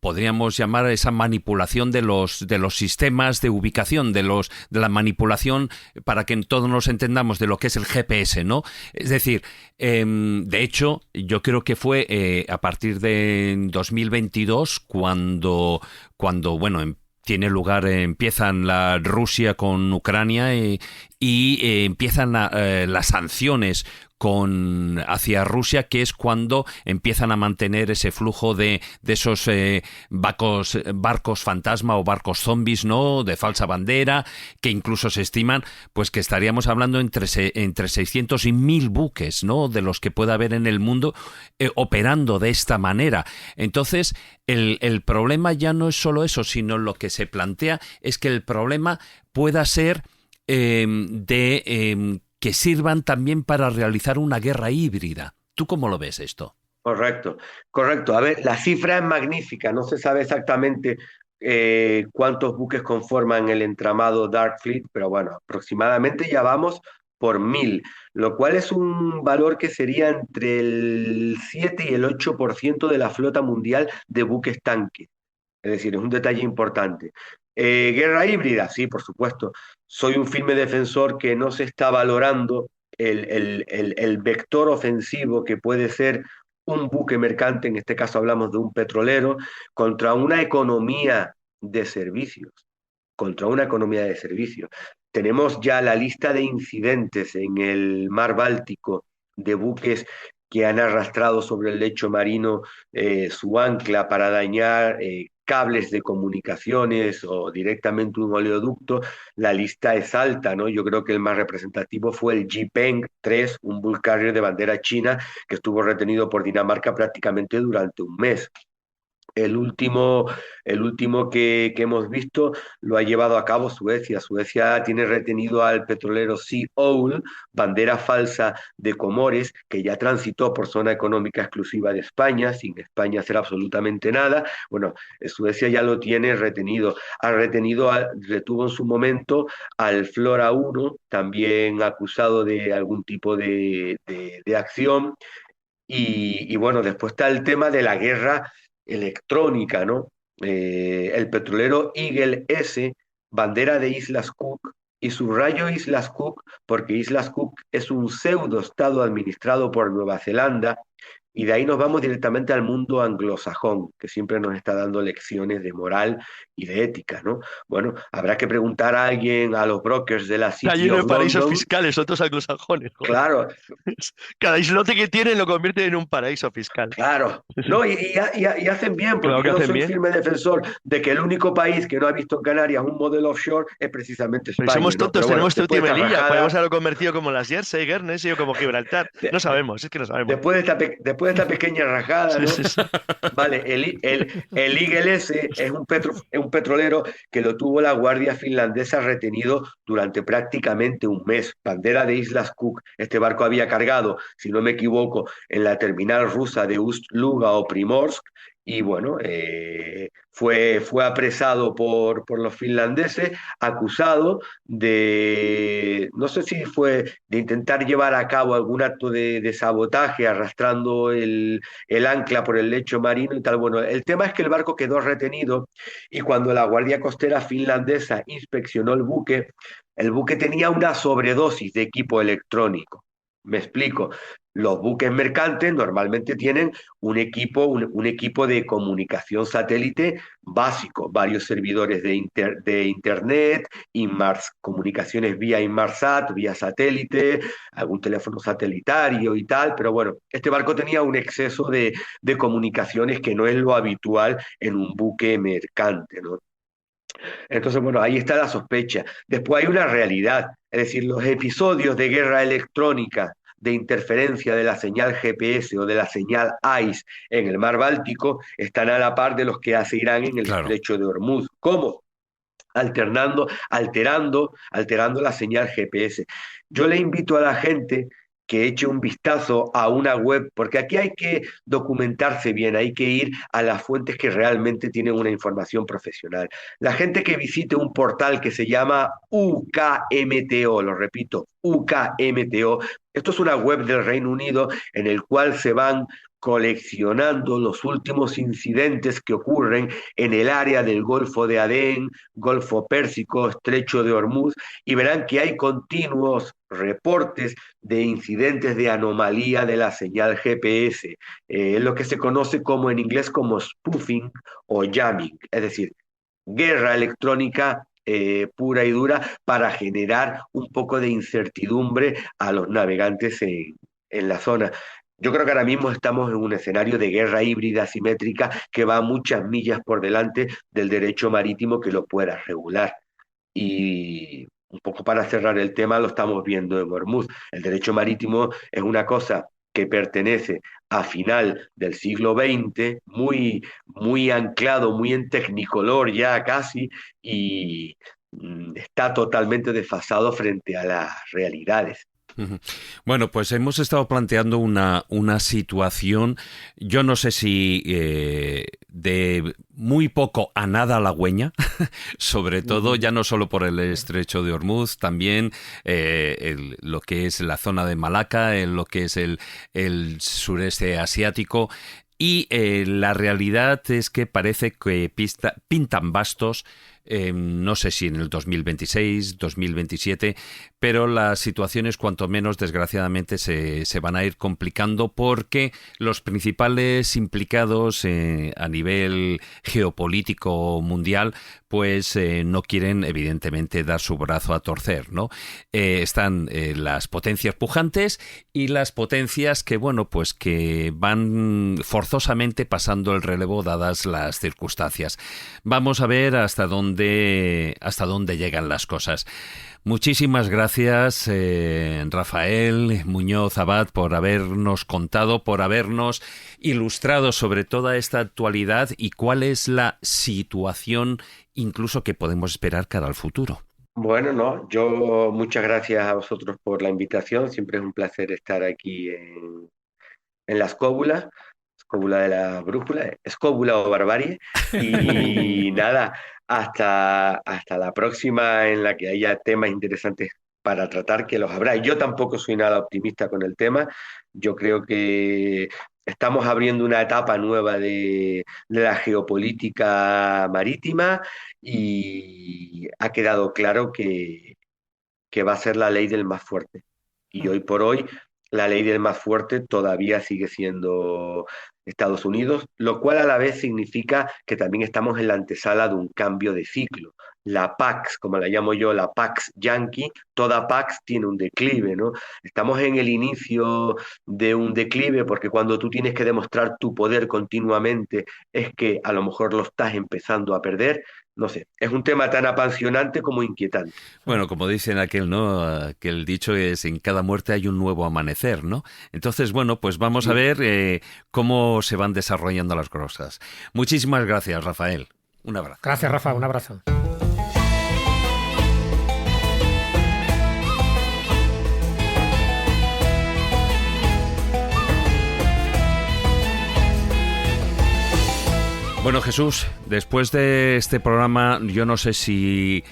podríamos llamar esa manipulación de los sistemas de ubicación, de la manipulación, para que todos nos entendamos, de lo que es el GPS, ¿no? Es decir, de hecho, yo creo que fue a partir de 2022 cuando bueno, tiene lugar, empiezan la Rusia con Ucrania y empiezan las sanciones hacia Rusia, que es cuando empiezan a mantener ese flujo de esos barcos fantasma o barcos zombies, ¿no? De falsa bandera, que incluso se estiman pues que estaríamos hablando entre 600 y 1.000 buques, ¿no? De los que pueda haber en el mundo operando de esta manera. Entonces, el problema ya no es solo eso, sino lo que se plantea es que el problema pueda ser que sirvan también para realizar una guerra híbrida. ¿Tú cómo lo ves esto? Correcto, correcto. A ver, la cifra es magnífica, no se sabe exactamente cuántos buques conforman el entramado Dark Fleet, pero bueno, aproximadamente ya vamos por 1.000, lo cual es un valor que sería entre el 7 y el 8% de la flota mundial de buques tanques. Es decir, es un detalle importante. Guerra híbrida, sí, por supuesto. Soy un firme defensor que no se está valorando el vector ofensivo que puede ser un buque mercante, en este caso hablamos de un petrolero, contra una economía de servicios, contra una economía de servicios. Tenemos ya la lista de incidentes en el mar Báltico de buques que han arrastrado sobre el lecho marino su ancla para dañar cables de comunicaciones o directamente un oleoducto. La lista es alta, ¿no? Yo creo que el más representativo fue el Jipeng 3, un bulk carrier de bandera china que estuvo retenido por Dinamarca prácticamente durante un mes. El último que hemos visto lo ha llevado a cabo Suecia. Suecia tiene retenido al petrolero Sea Owl, bandera falsa de Comores, que ya transitó por zona económica exclusiva de España, sin España hacer absolutamente nada. Bueno, Suecia ya lo tiene retenido. Retuvo en su momento al Flora 1, también acusado de algún tipo de acción. Y bueno, después está el tema de la guerra electrónica, ¿no? El petrolero Eagle S, bandera de Islas Cook, y subrayo Islas Cook porque Islas Cook es un pseudo estado administrado por Nueva Zelanda, y de ahí nos vamos directamente al mundo anglosajón, que siempre nos está dando lecciones de moral y de ética, ¿no? Bueno, habrá que preguntar a alguien, a los brokers de la Está City lleno of de paraísos London. fiscales, otros anglosajones. Joder. Claro, Cada islote que tienen lo convierte en un paraíso fiscal. claro, no, y hacen bien, porque Claro que yo hacen soy bien. firme defensor de que el único país que no ha visto en Canarias un modelo offshore es precisamente Pero España, somos ¿no? tontos, Pero bueno, tenemos Ceuta y después de esta Melilla, rajada, podemos haberlo convertido como las Jersey, Guernsey o como Gibraltar. No sabemos, es que no sabemos. después de esta pequeña rajada, Sí, ¿no? sí, sí. Vale, el Eagle S es un petrolero que lo tuvo la Guardia Finlandesa retenido durante prácticamente un mes. Bandera de Islas Cook. Este barco había cargado, si no me equivoco, en la terminal rusa de Ust-Luga o Primorsk, y bueno, fue apresado por los finlandeses, acusado de, no sé si fue de intentar llevar a cabo algún acto de sabotaje arrastrando el ancla por el lecho marino y tal. Bueno, el tema es que el barco quedó retenido, y cuando la Guardia Costera finlandesa inspeccionó el buque tenía una sobredosis de equipo electrónico. Me explico. Los buques mercantes normalmente tienen un equipo de comunicación satélite básico, varios servidores de internet, comunicaciones vía Inmarsat, vía satélite, algún teléfono satelitario y tal, pero bueno, este barco tenía un exceso de comunicaciones que no es lo habitual en un buque mercante, ¿no? Entonces, bueno, ahí está la sospecha. Después hay una realidad, es decir, los episodios de guerra electrónica, de interferencia de la señal GPS o de la señal ICE en el mar Báltico están a la par de los que hace Irán en el Claro. estrecho de Hormuz. ¿Cómo? Alterando la señal GPS. Yo le invito a la gente que eche un vistazo a una web, porque aquí hay que documentarse bien, hay que ir a las fuentes que realmente tienen una información profesional. La gente que visite un portal que se llama UKMTO, lo repito, UKMTO, esto es una web del Reino Unido en el cual se van coleccionando los últimos incidentes que ocurren en el área del Golfo de Adén, Golfo Pérsico, Estrecho de Hormuz, y verán que hay continuos reportes de incidentes de anomalía de la señal GPS, lo que se conoce como en inglés como spoofing o jamming, es decir, guerra electrónica pura y dura para generar un poco de incertidumbre a los navegantes en la zona. Yo creo que ahora mismo estamos en un escenario de guerra híbrida asimétrica que va muchas millas por delante del derecho marítimo que lo pueda regular. Y un poco para cerrar el tema, lo estamos viendo en Hormuz. El derecho marítimo es una cosa que pertenece a final del siglo XX, muy, muy anclado, muy en tecnicolor ya casi, y está totalmente desfasado frente a las realidades. Bueno, pues hemos estado planteando una situación, yo no sé si de muy poco a nada halagüeña, sobre todo ya no solo por el estrecho de Hormuz, también lo que es la zona de Malaca, lo que es el sureste asiático. Y la realidad es que parece que pintan bastos no sé si en el 2026, 2027, pero las situaciones cuanto menos desgraciadamente se van a ir complicando porque los principales implicados a nivel geopolítico mundial pues no quieren evidentemente dar su brazo a torcer, ¿no? Están las potencias pujantes y las potencias que, bueno, pues que van forzosamente pasando el relevo dadas las circunstancias. Vamos a ver hasta dónde llegan las cosas. Muchísimas gracias, Rafael Muñoz Abad, por habernos contado, por habernos ilustrado sobre toda esta actualidad y cuál es la situación incluso que podemos esperar cara al futuro. Bueno, no, yo muchas gracias a vosotros por la invitación. Siempre es un placer estar aquí en la escóbula de la brújula, escóbula o barbarie. Y nada, hasta la próxima en la que haya temas interesantes para tratar, que los habrá. Y yo tampoco soy nada optimista con el tema. Yo creo que estamos abriendo una etapa nueva de la geopolítica marítima y ha quedado claro que va a ser la ley del más fuerte. Y hoy por hoy la ley del más fuerte todavía sigue siendo Estados Unidos, lo cual a la vez significa que también estamos en la antesala de un cambio de ciclo. La Pax, como la llamo yo, la Pax Yankee, toda Pax tiene un declive, ¿no? Estamos en el inicio de un declive porque cuando tú tienes que demostrar tu poder continuamente es que a lo mejor lo estás empezando a perder. No sé, es un tema tan apasionante como inquietante. Bueno, como dicen aquel, ¿no? Que el dicho es en cada muerte hay un nuevo amanecer, ¿no? Entonces, bueno, pues vamos a ver cómo se van desarrollando las cosas. Muchísimas gracias, Rafael. Un abrazo. Gracias, Rafa. Un abrazo. Bueno, Jesús, después de este programa, yo no sé si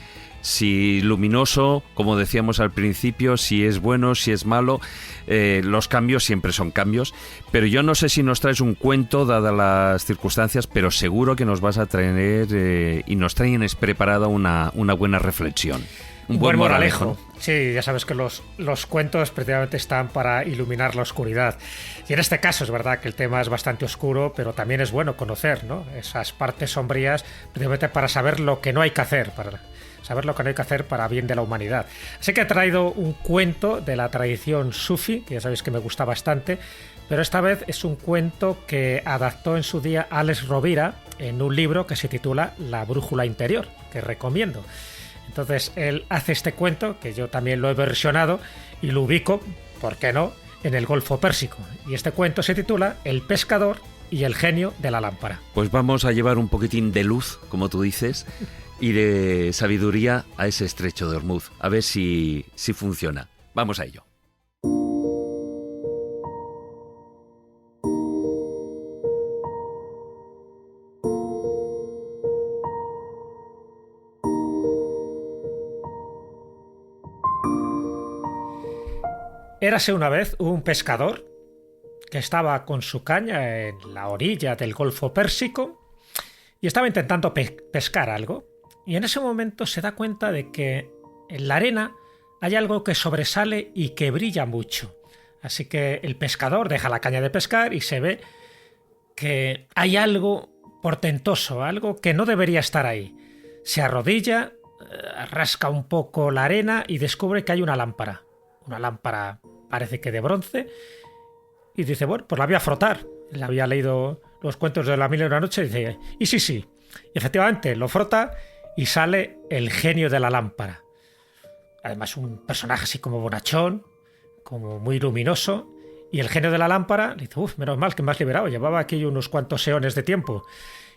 luminoso, como decíamos al principio, si es bueno, si es malo, los cambios siempre son cambios, pero yo no sé si nos traes un cuento, dadas las circunstancias, pero seguro que nos vas a traer y nos tienes preparada una buena reflexión. Un buen moralejo, ¿no? Sí, ya sabes que los cuentos precisamente están para iluminar la oscuridad. Y en este caso es verdad que el tema es bastante oscuro, pero también es bueno conocer, ¿no?, esas partes sombrías, precisamente para saber lo que no hay que hacer, para bien de la humanidad. Así que he traído un cuento de la tradición sufi, que ya sabéis que me gusta bastante, pero esta vez es un cuento que adaptó en su día Alex Rovira en un libro que se titula La brújula interior, que recomiendo. Entonces él hace este cuento, que yo también lo he versionado y lo ubico, ¿por qué no?, en el Golfo Pérsico. Y este cuento se titula El pescador y el genio de la lámpara. Pues vamos a llevar un poquitín de luz, como tú dices, y de sabiduría a ese estrecho de Hormuz. A ver si funciona. Vamos a ello. Érase una vez un pescador que estaba con su caña en la orilla del Golfo Pérsico y estaba intentando pescar algo. Y en ese momento se da cuenta de que en la arena hay algo que sobresale y que brilla mucho. Así que el pescador deja la caña de pescar y se ve que hay algo portentoso, algo que no debería estar ahí. Se arrodilla, rasca un poco la arena y descubre que hay una lámpara. Una lámpara parece que de bronce. Y dice, bueno, pues la voy a frotar. Le había leído los cuentos de la Mil y una noche y dice, y sí. Y efectivamente lo frota y sale el genio de la lámpara. Además un personaje así como bonachón, como muy luminoso. Y el genio de la lámpara dice, menos mal que me has liberado. Llevaba aquí unos cuantos eones de tiempo.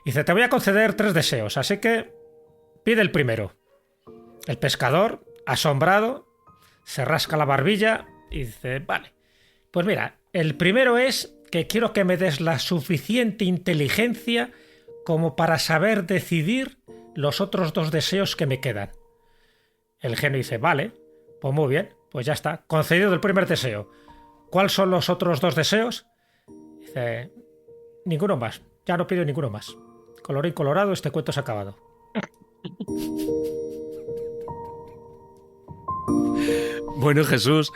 Y dice, te voy a conceder 3 deseos, así que pide el primero. El pescador, asombrado, se rasca la barbilla y dice, vale, pues mira, el primero es que quiero que me des la suficiente inteligencia como para saber decidir los otros 2 deseos que me quedan. El genio dice, vale, pues muy bien, pues ya está, concedido el primer deseo. ¿Cuáles son los otros 2 deseos? Dice, ninguno más, ya no pido ninguno más. Colorín colorado, este cuento se ha acabado. Bueno, Jesús,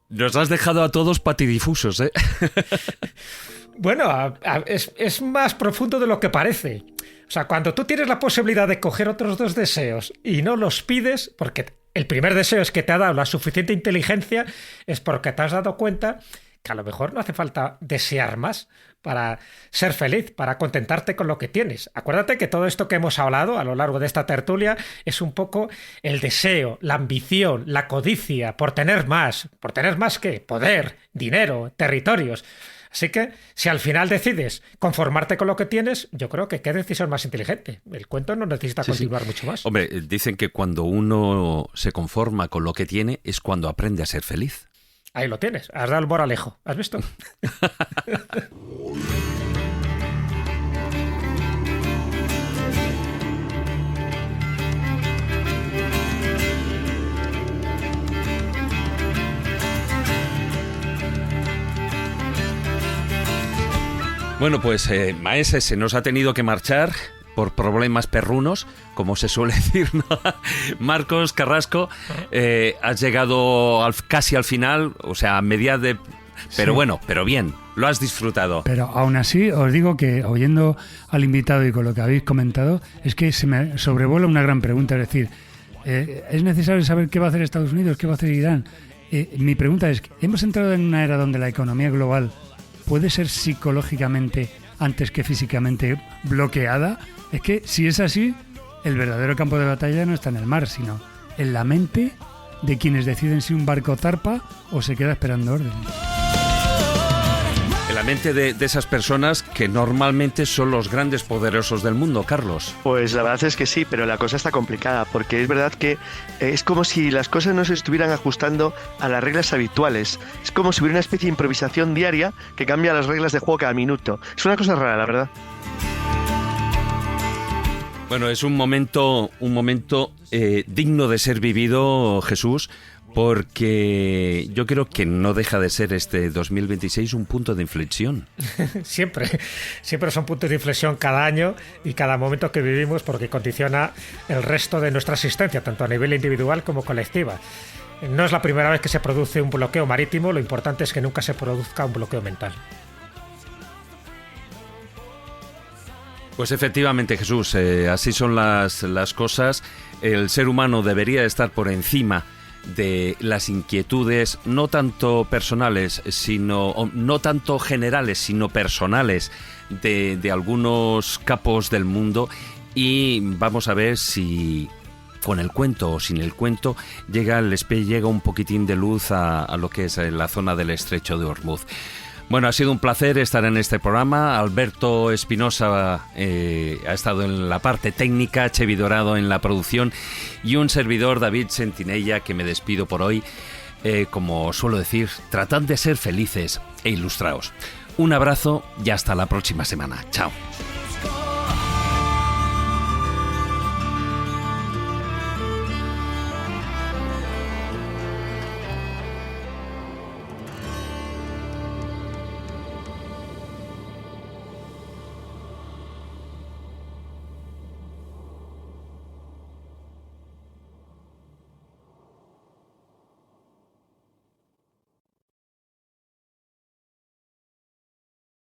nos has dejado a todos patidifusos, ¿eh? Bueno, es más profundo de lo que parece. O sea, cuando tú tienes la posibilidad de coger otros 2 deseos y no los pides, porque el primer deseo es que te ha dado la suficiente inteligencia, es porque te has dado cuenta que a lo mejor no hace falta desear más para ser feliz, para contentarte con lo que tienes. Acuérdate que todo esto que hemos hablado a lo largo de esta tertulia es un poco el deseo, la ambición, la codicia por tener más. ¿Por tener más qué? Poder, dinero, territorios. Así que, si al final decides conformarte con lo que tienes, yo creo que qué decisión más inteligente. El cuento no necesita continuar mucho más. Hombre, dicen que cuando uno se conforma con lo que tiene es cuando aprende a ser feliz. Ahí lo tienes, has dado el moralejo, ¿has visto? Bueno, pues Maese se nos ha tenido que marchar por problemas perrunos, como se suele decir, ¿no? Marcos Carrasco, has llegado casi al final, o sea, a media de... Pero bueno, pero bien, lo has disfrutado. Pero aún así, os digo que oyendo al invitado y con lo que habéis comentado, es que se me sobrevuela una gran pregunta, es decir, ¿es necesario saber qué va a hacer Estados Unidos, qué va a hacer Irán? Mi pregunta es, ¿hemos entrado en una era donde la economía global puede ser psicológicamente antes que físicamente bloqueada? Es que si es así, el verdadero campo de batalla no está en el mar, sino en la mente de quienes deciden si un barco zarpa o se queda esperando órdenes. En la mente de esas personas que normalmente son los grandes poderosos del mundo, Carlos. Pues la verdad es que sí, pero la cosa está complicada, porque es verdad que es como si las cosas no se estuvieran ajustando a las reglas habituales. Es como si hubiera una especie de improvisación diaria que cambia las reglas de juego cada minuto. Es una cosa rara, la verdad. Bueno, es un momento digno de ser vivido, Jesús, porque yo creo que no deja de ser este 2026 un punto de inflexión. Siempre son puntos de inflexión cada año y cada momento que vivimos, porque condiciona el resto de nuestra existencia, tanto a nivel individual como colectiva. No es la primera vez que se produce un bloqueo marítimo, lo importante es que nunca se produzca un bloqueo mental. Pues efectivamente, Jesús, así son las cosas. El ser humano debería estar por encima de las inquietudes, no tanto personales, no tanto generales, sino personales de algunos capos del mundo, y vamos a ver si con el cuento o sin el cuento llega un poquitín de luz a lo que es la zona del Estrecho de Hormuz. Bueno, ha sido un placer estar en este programa. Alberto Espinosa ha estado en la parte técnica, Chevi Dorado en la producción y un servidor, David Sentinella, que me despido por hoy. Como suelo decir, tratad de ser felices e ilustraos. Un abrazo y hasta la próxima semana. Chao.